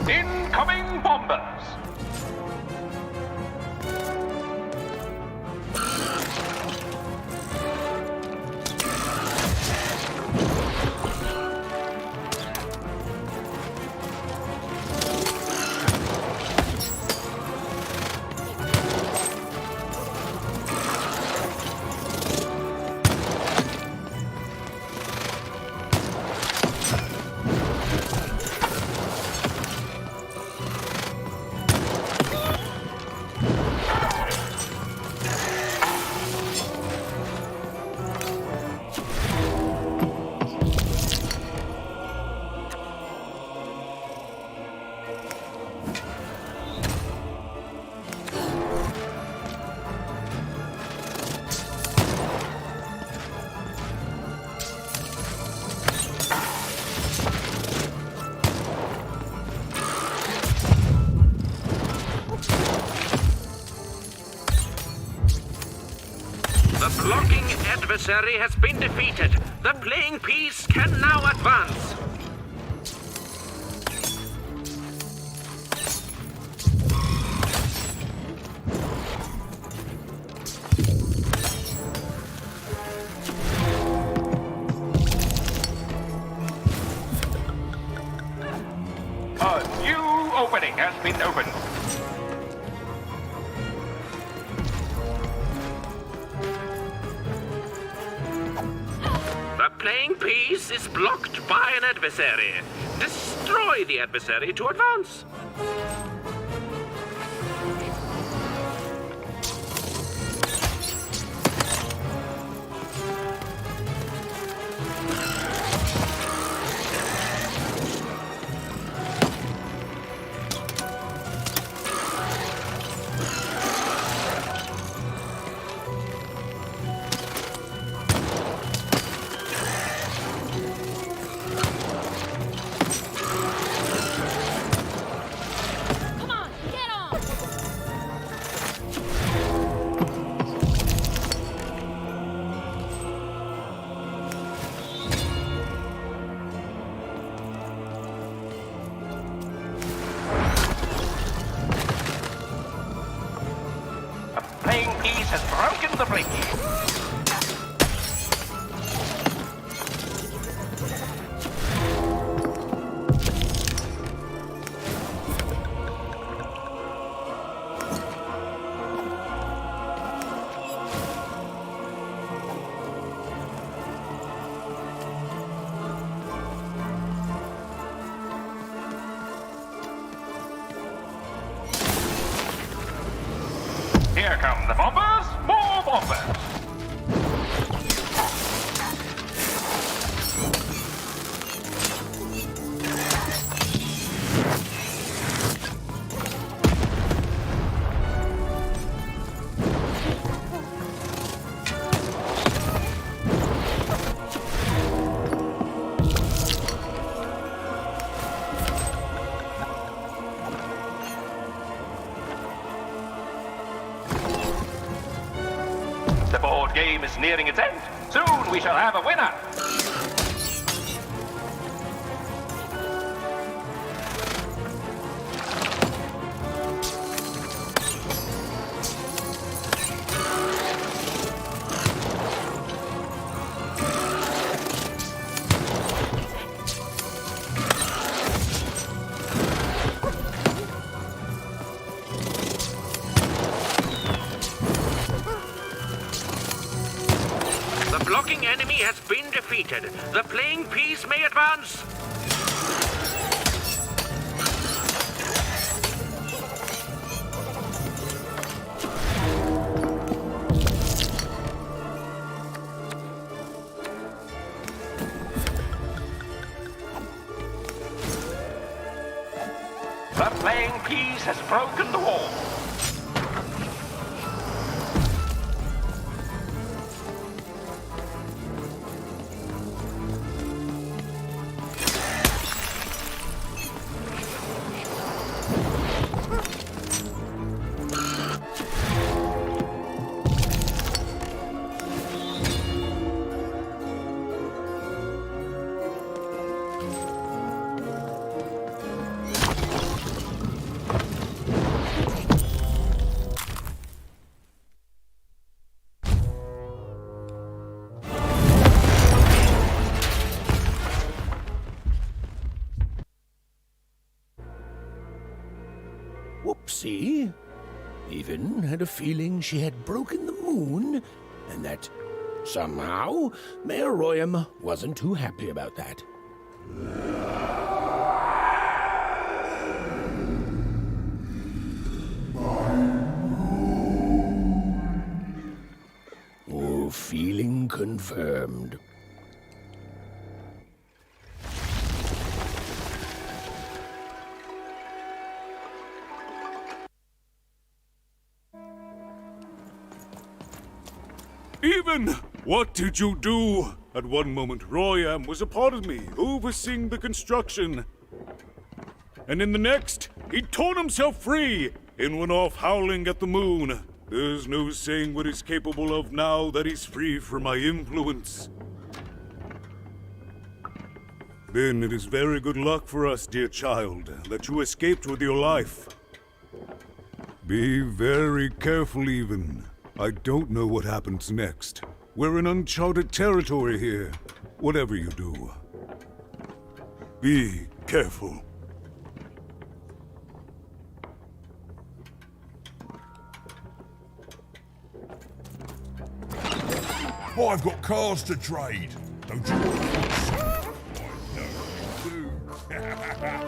Incoming bombers! The blocking adversary has been defeated. The playing piece can now advance. A new opening has been opened. The playing piece is blocked by an adversary. Destroy the adversary to advance. has broken the bridge. Here come the bombers, more bombers. The board game is nearing its end. Soon we shall have a winner. The blocking enemy has been defeated. The playing piece may advance. The playing piece has broken the wall. Whoopsie. Even had a feeling she had broken the moon, and that somehow Mayor Royam wasn't too happy about that. Oh, feeling confirmed. Even! What did you do? At one moment, Royam was a part of me, overseeing the construction. And in the next, he'd torn himself free and went off howling at the moon. There's no saying what he's capable of now that he's free from my influence. Then it is very good luck for us, dear child, that you escaped with your life. Be very careful, Even. I don't know what happens next. We're in uncharted territory here. Whatever you do, be careful. I've got cars to trade. Don't you want to? I know you do.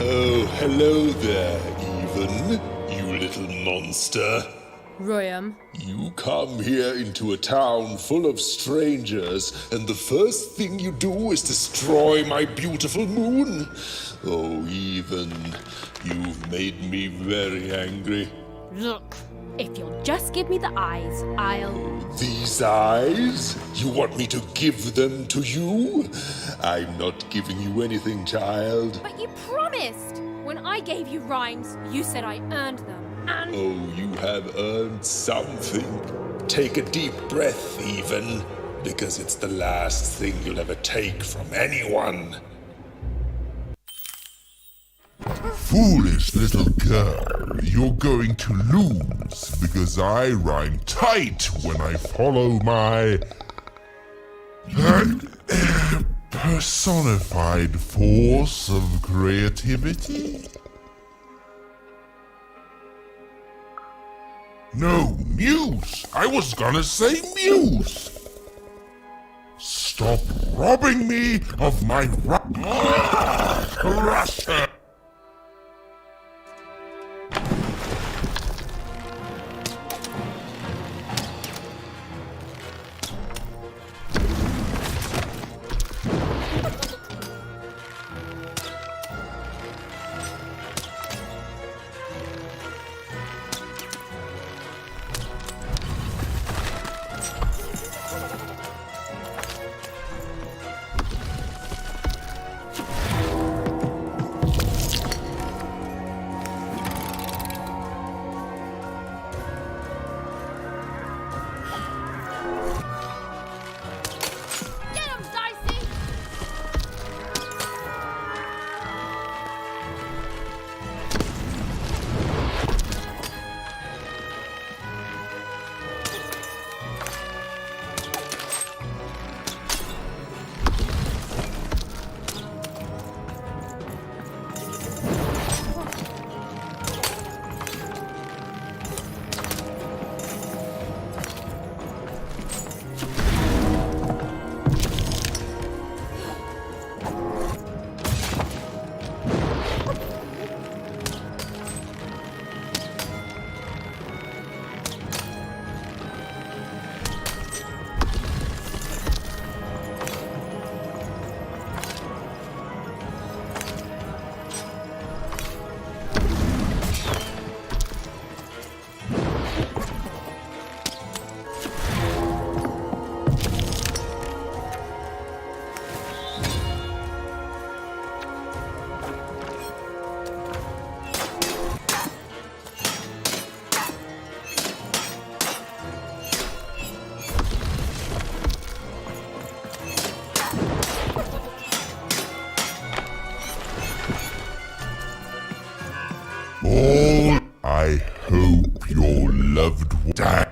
Oh, hello there, Even, you little monster. Royam. You come here into a town full of strangers, and the first thing you do is destroy my beautiful moon? Oh, Even, you've made me very angry. Look, if you'll just give me the eyes, I'll... These eyes? You want me to give them to you? I'm not giving you anything, child. But you promised! When I gave you rhymes, you said I earned them, and... Oh, you have earned something. Take a deep breath, Even, because it's the last thing you'll ever take from anyone. Foolish little girl, you're going to lose because I rhyme tight when I follow my personified force of creativity. No, muse! I was gonna say muse! Stop robbing me of my Russia! I hope your loved one died.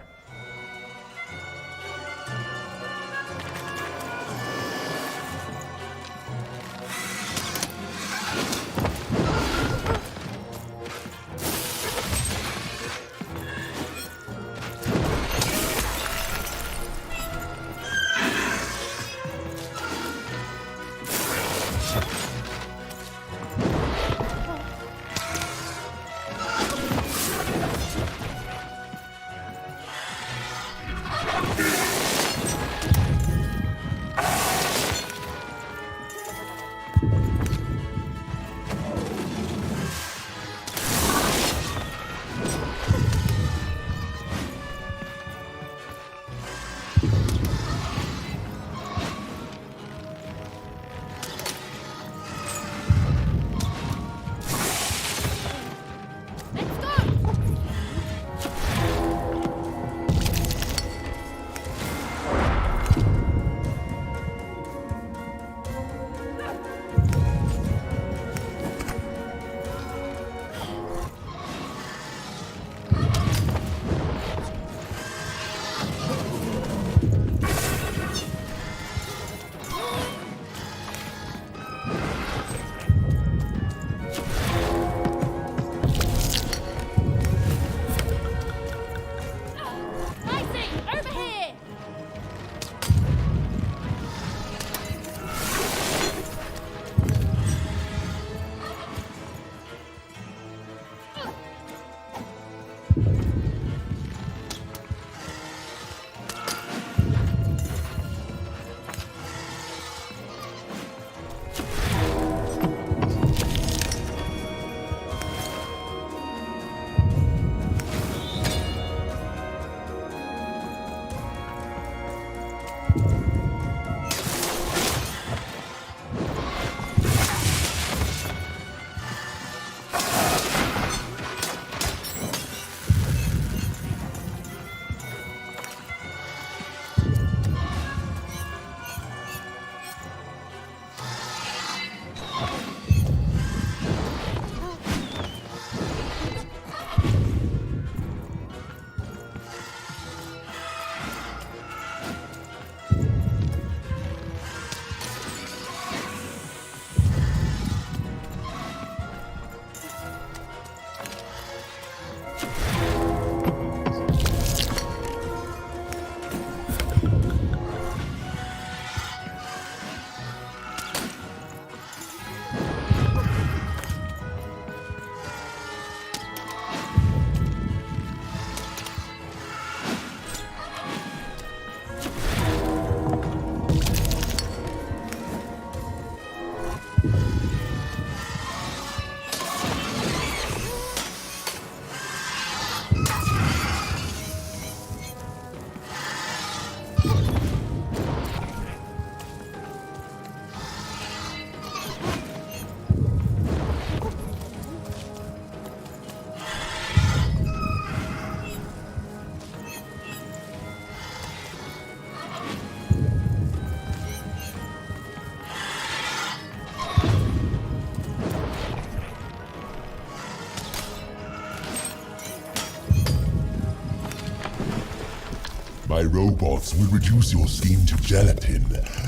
My robots will reduce your skin to gelatin,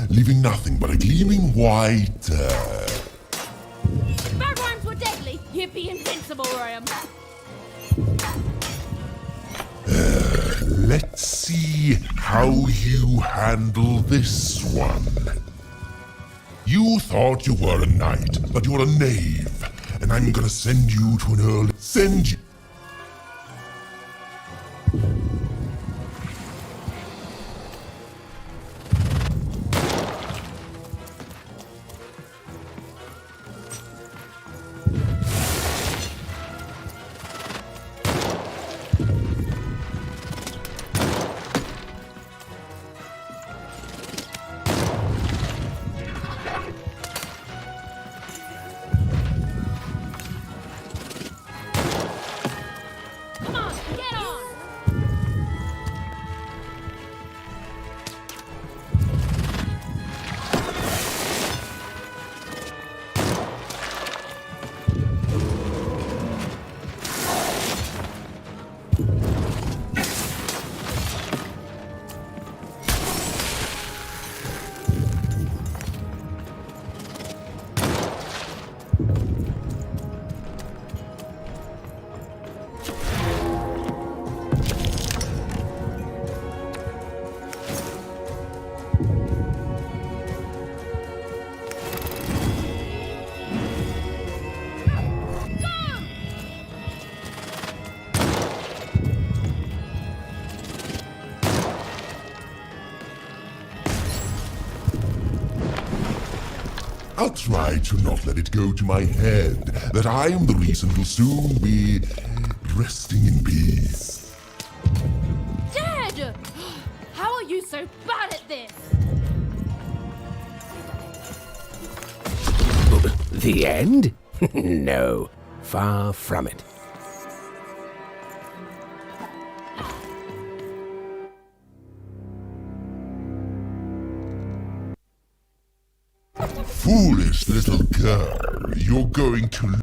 leaving nothing but a gleaming white. If our rhymes were deadly, you'd be invincible, Ryan. Let's see how you handle this one. You thought you were a knight, but you're a knave, and I'm gonna send you to an early. Send you. I'll try to not let it go to my head that I am the reason you'll soon be resting in peace. Dad! How are you so bad at this? The end? No, far from it. Foolish little girl, you're going to...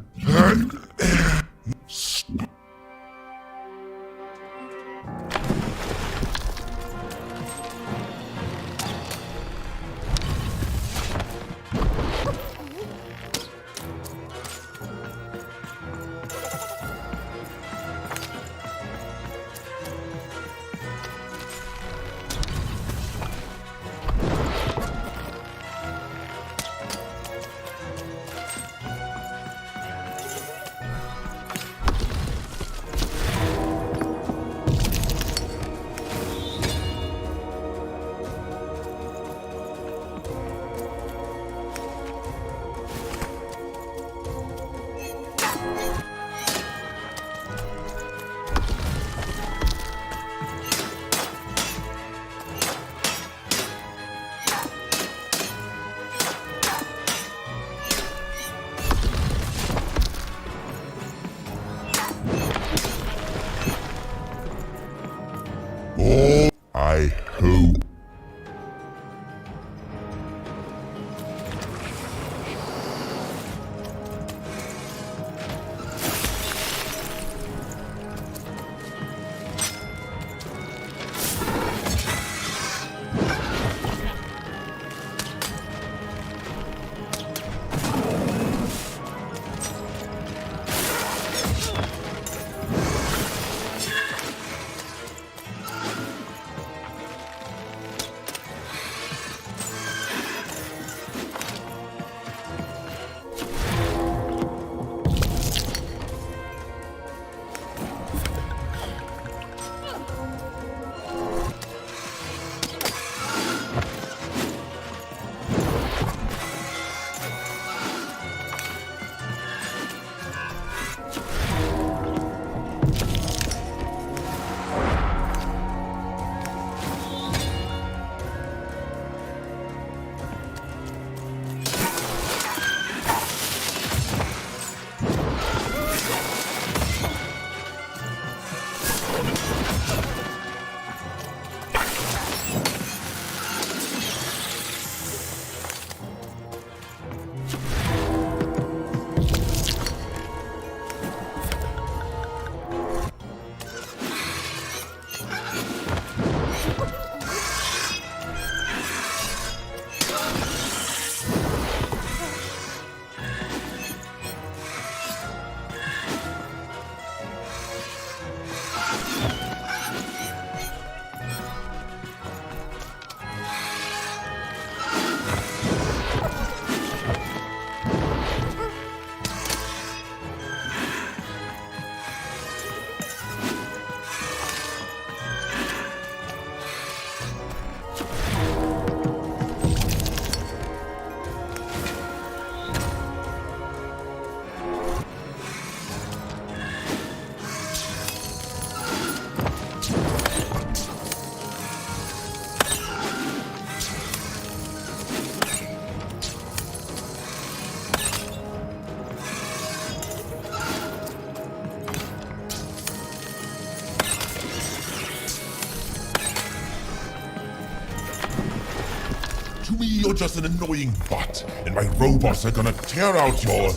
To me, you're just an annoying butt, and my robots are gonna tear out your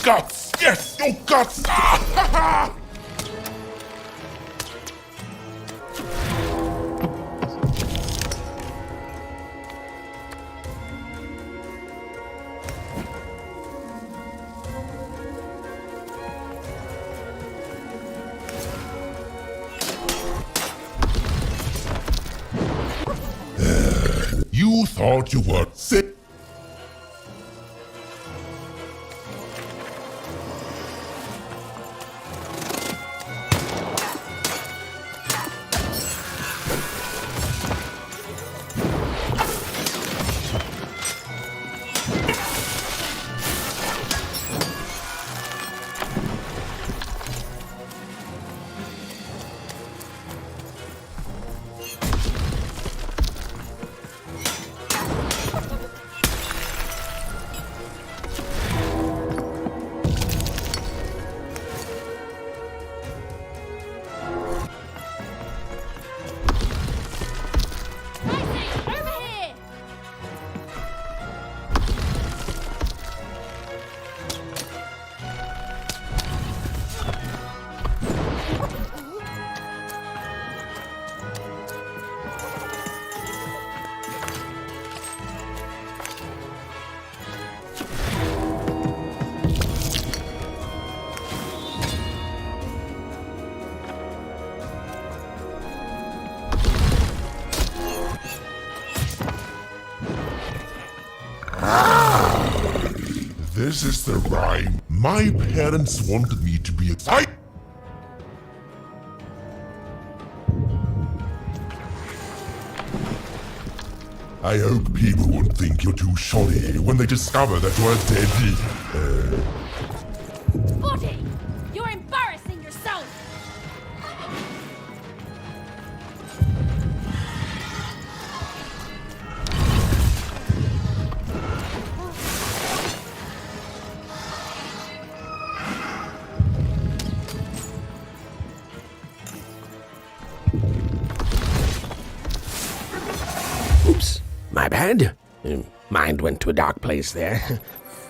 guts. Yes, your guts. Ah, ha, ha. You thought you were sick. This is the rhyme. My parents wanted me to be a I hope people won't think you're too shoddy when they discover that you're dead. Spotty! You're embarrassing yourself! Oops, my bad. Mind went to a dark place there.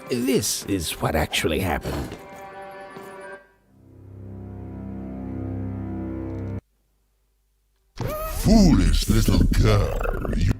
This is what actually happened. Foolish little girl. You...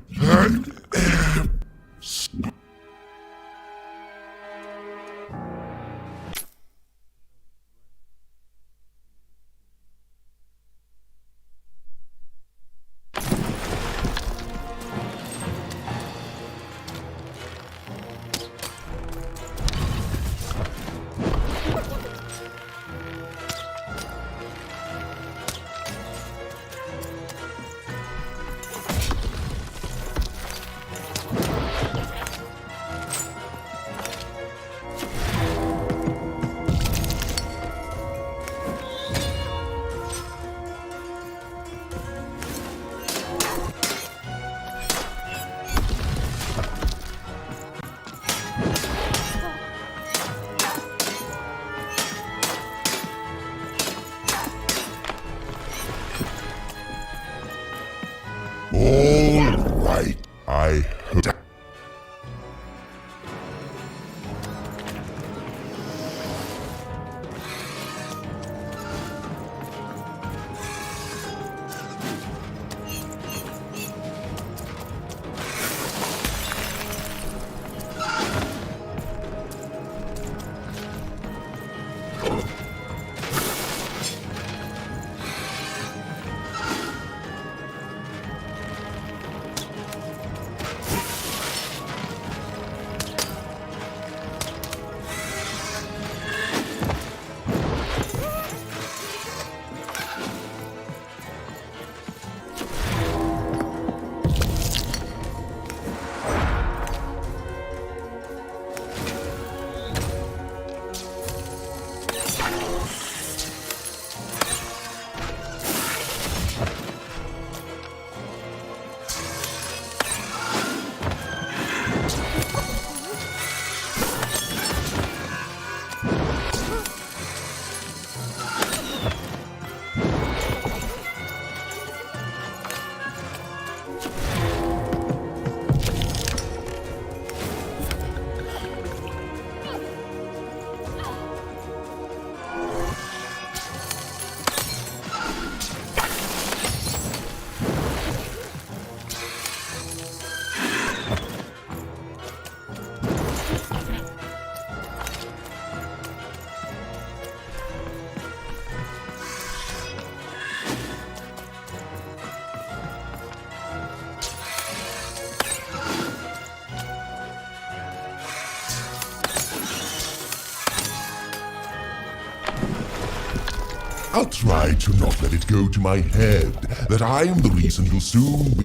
I'll try to not let it go to my head that I am the reason you'll soon be...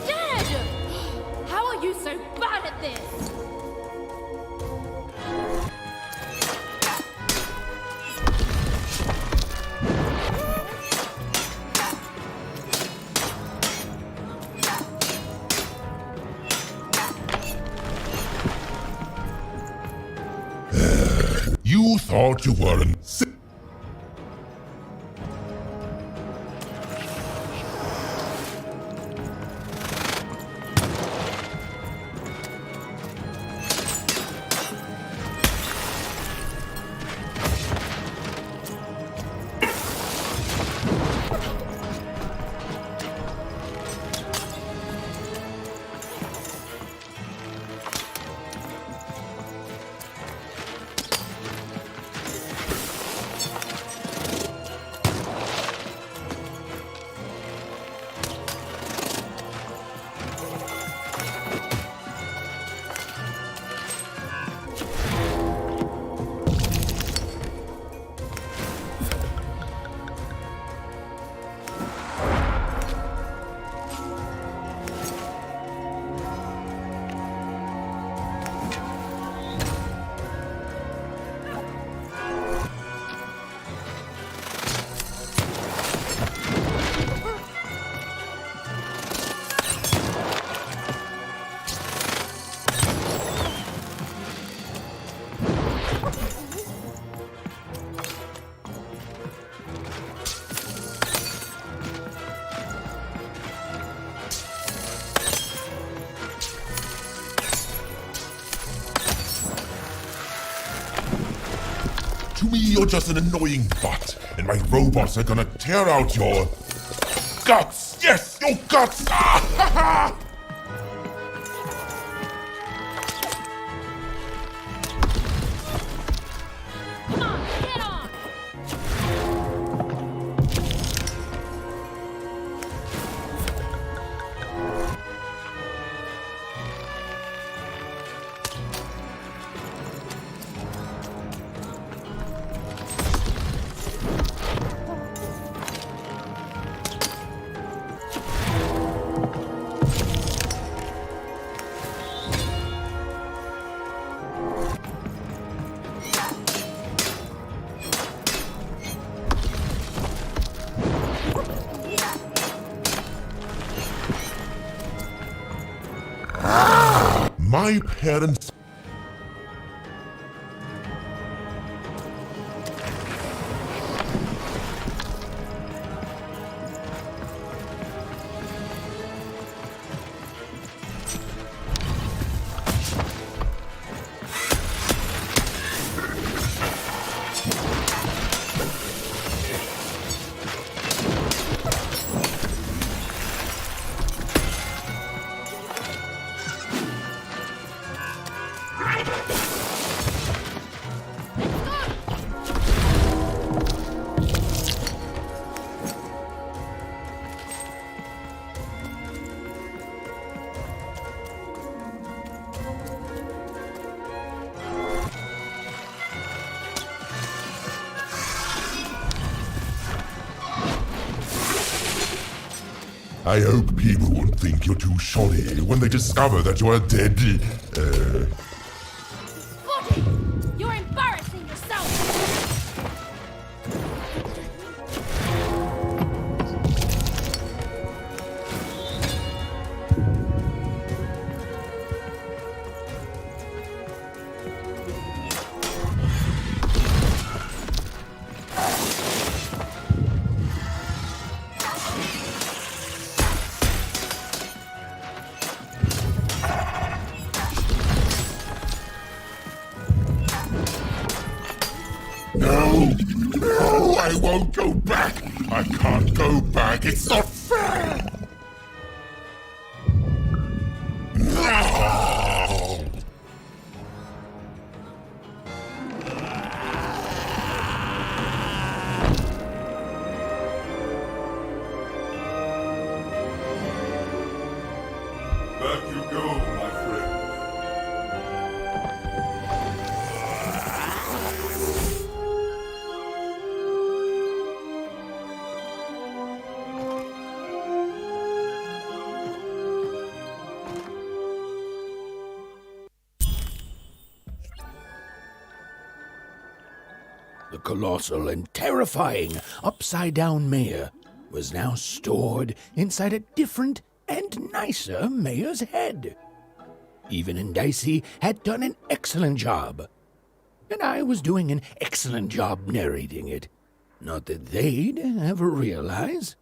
Dad! How are you so bad at this? You thought you weren't... To me, you're just an annoying butt, and my robots are gonna tear out your... guts! Yes, your guts! Ah, ha, ha! Come on, get on! My parents... I hope people won't think you're too shoddy when they discover that you're a dead... Buddy, you're embarrassing yourself! No, I won't go back. I can't go back. It's not fair. No. Back you go, my friend. The colossal and terrifying upside-down mayor was now stored inside a different and nicer mayor's head. Even and Dicey had done an excellent job, and I was doing an excellent job narrating it. Not that they'd ever realize.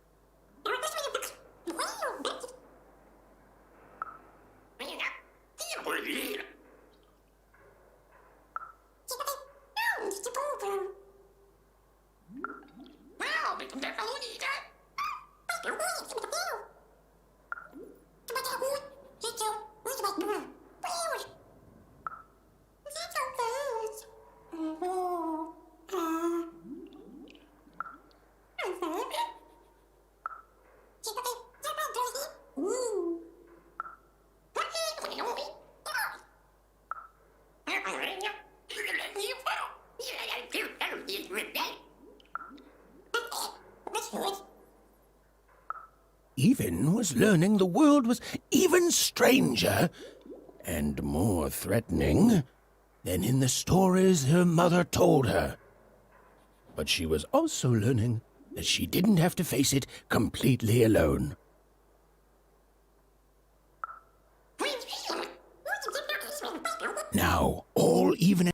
Even was learning the world was even stranger and more threatening than in the stories her mother told her. But she was also learning that she didn't have to face it completely alone. Now, all even...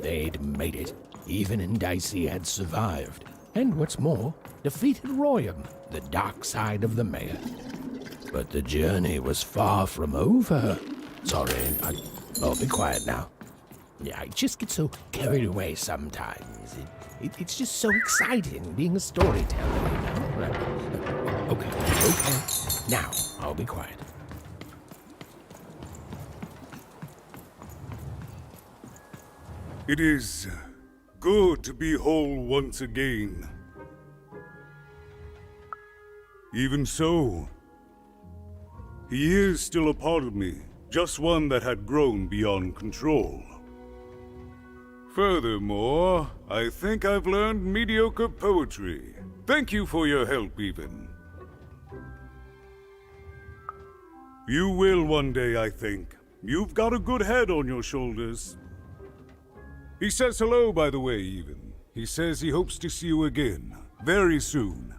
They'd made it. Even and Dicey had survived. And what's more, defeated Royam, the dark side of the mayor. But the journey was far from over. Sorry, I'll be quiet now. Yeah, I just get so carried away sometimes. It's just so exciting being a storyteller, you know? Okay. Now, I'll be quiet. It is good to be whole once again. Even so, he is still a part of me, just one that had grown beyond control. Furthermore, I think I've learned mediocre poetry. Thank you for your help, even. You will one day, I think. You've got a good head on your shoulders. He says hello, by the way, even. He says he hopes to see you again, very soon.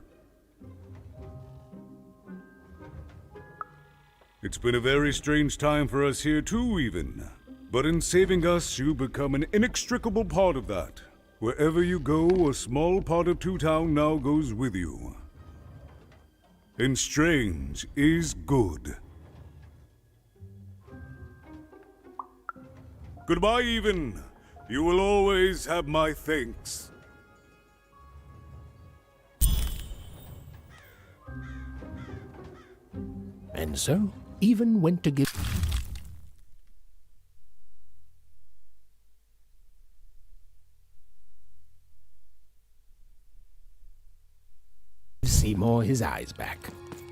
It's been a very strange time for us here too, even. But in saving us, you become an inextricable part of that. Wherever you go, a small part of Two Town now goes with you. And strange is good. Goodbye, even. You will always have my thanks. And so, even went to give... Seymour his eyes back.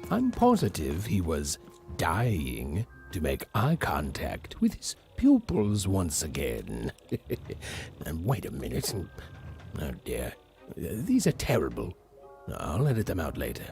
I'm positive he was dying to make eye contact with his pupils once again. And wait a minute. Oh dear. These are terrible. I'll edit them out later.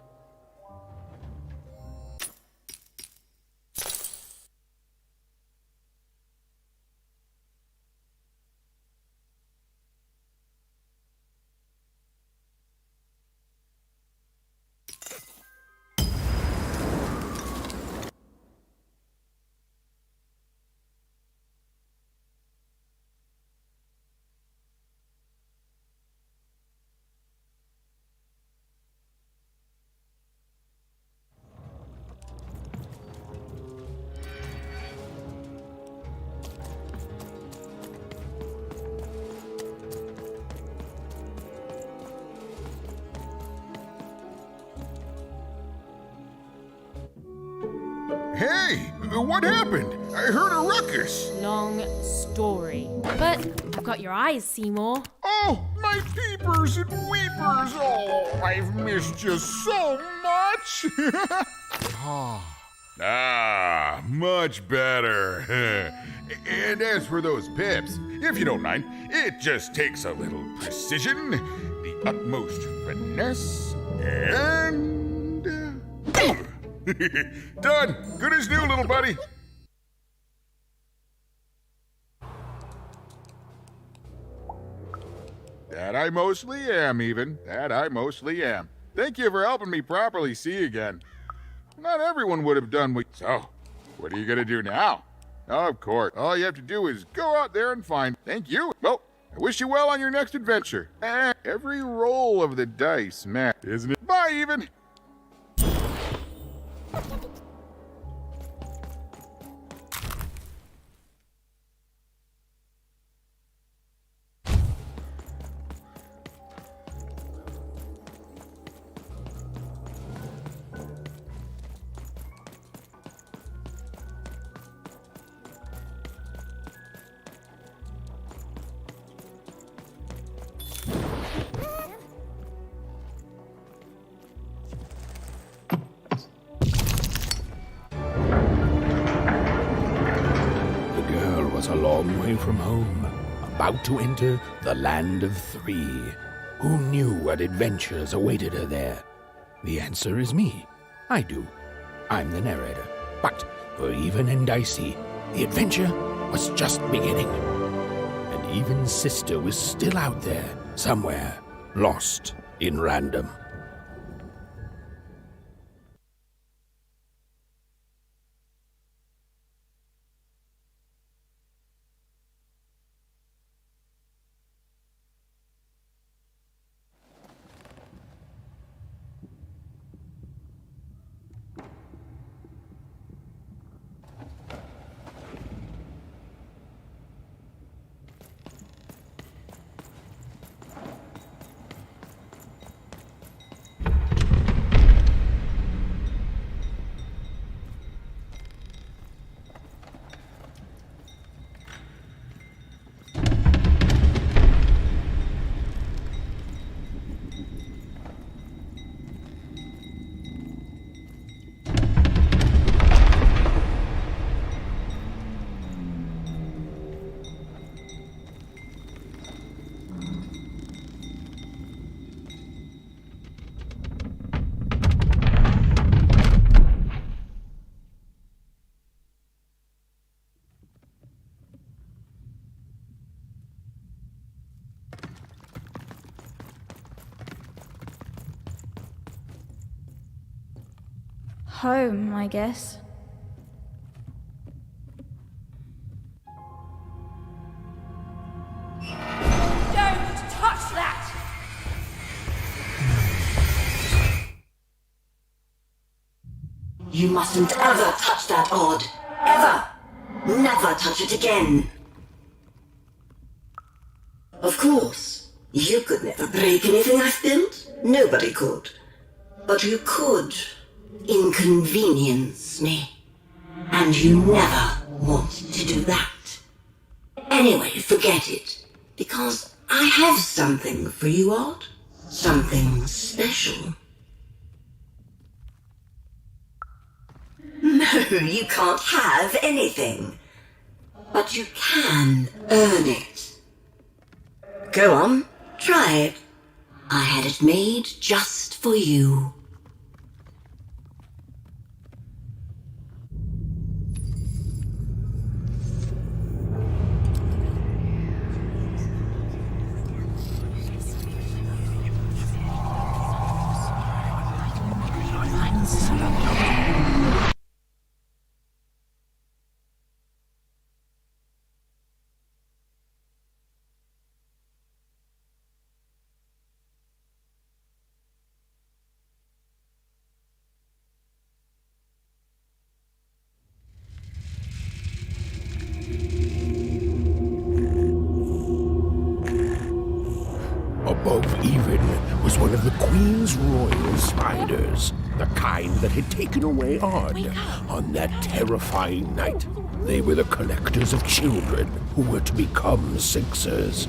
Hey, what happened? I heard a ruckus. Long story. But I've got your eyes, Seymour. Oh, my peepers and weepers. Oh, I've missed you so much. Much better. And as for those pips, if you don't mind, it just takes a little precision, the utmost finesse, and Done! Good as new, little buddy! That I mostly am, even. That I mostly am. Thank you for helping me properly see again. Not everyone would have done what... So, what are you gonna do now? Of course, all you have to do is go out there and find... Thank you. Well, I wish you well on your next adventure. Every roll of the dice, man, isn't it? Bye, even. Was a long way from home, about to enter the land of three. Who knew what adventures awaited her there? The answer is me. I do. I'm the narrator. But for Even and Dicey, the adventure was just beginning. And Even's sister was still out there, somewhere, lost in random. Home, I guess. Don't touch that! You mustn't ever touch that odd. Ever. Never touch it again. Of course, you could never break anything I've built. Nobody could. But you could inconvenience me. And you never want to do that. Anyway, forget it. Because I have something for you, Odd. Something special. No, you can't have anything. But you can earn it. Go on, try it. I had it made just for you. Above Even was one of the Queen's royal spiders, the kind that had taken away Odd on that terrifying night. They were the collectors of children who were to become Sixers.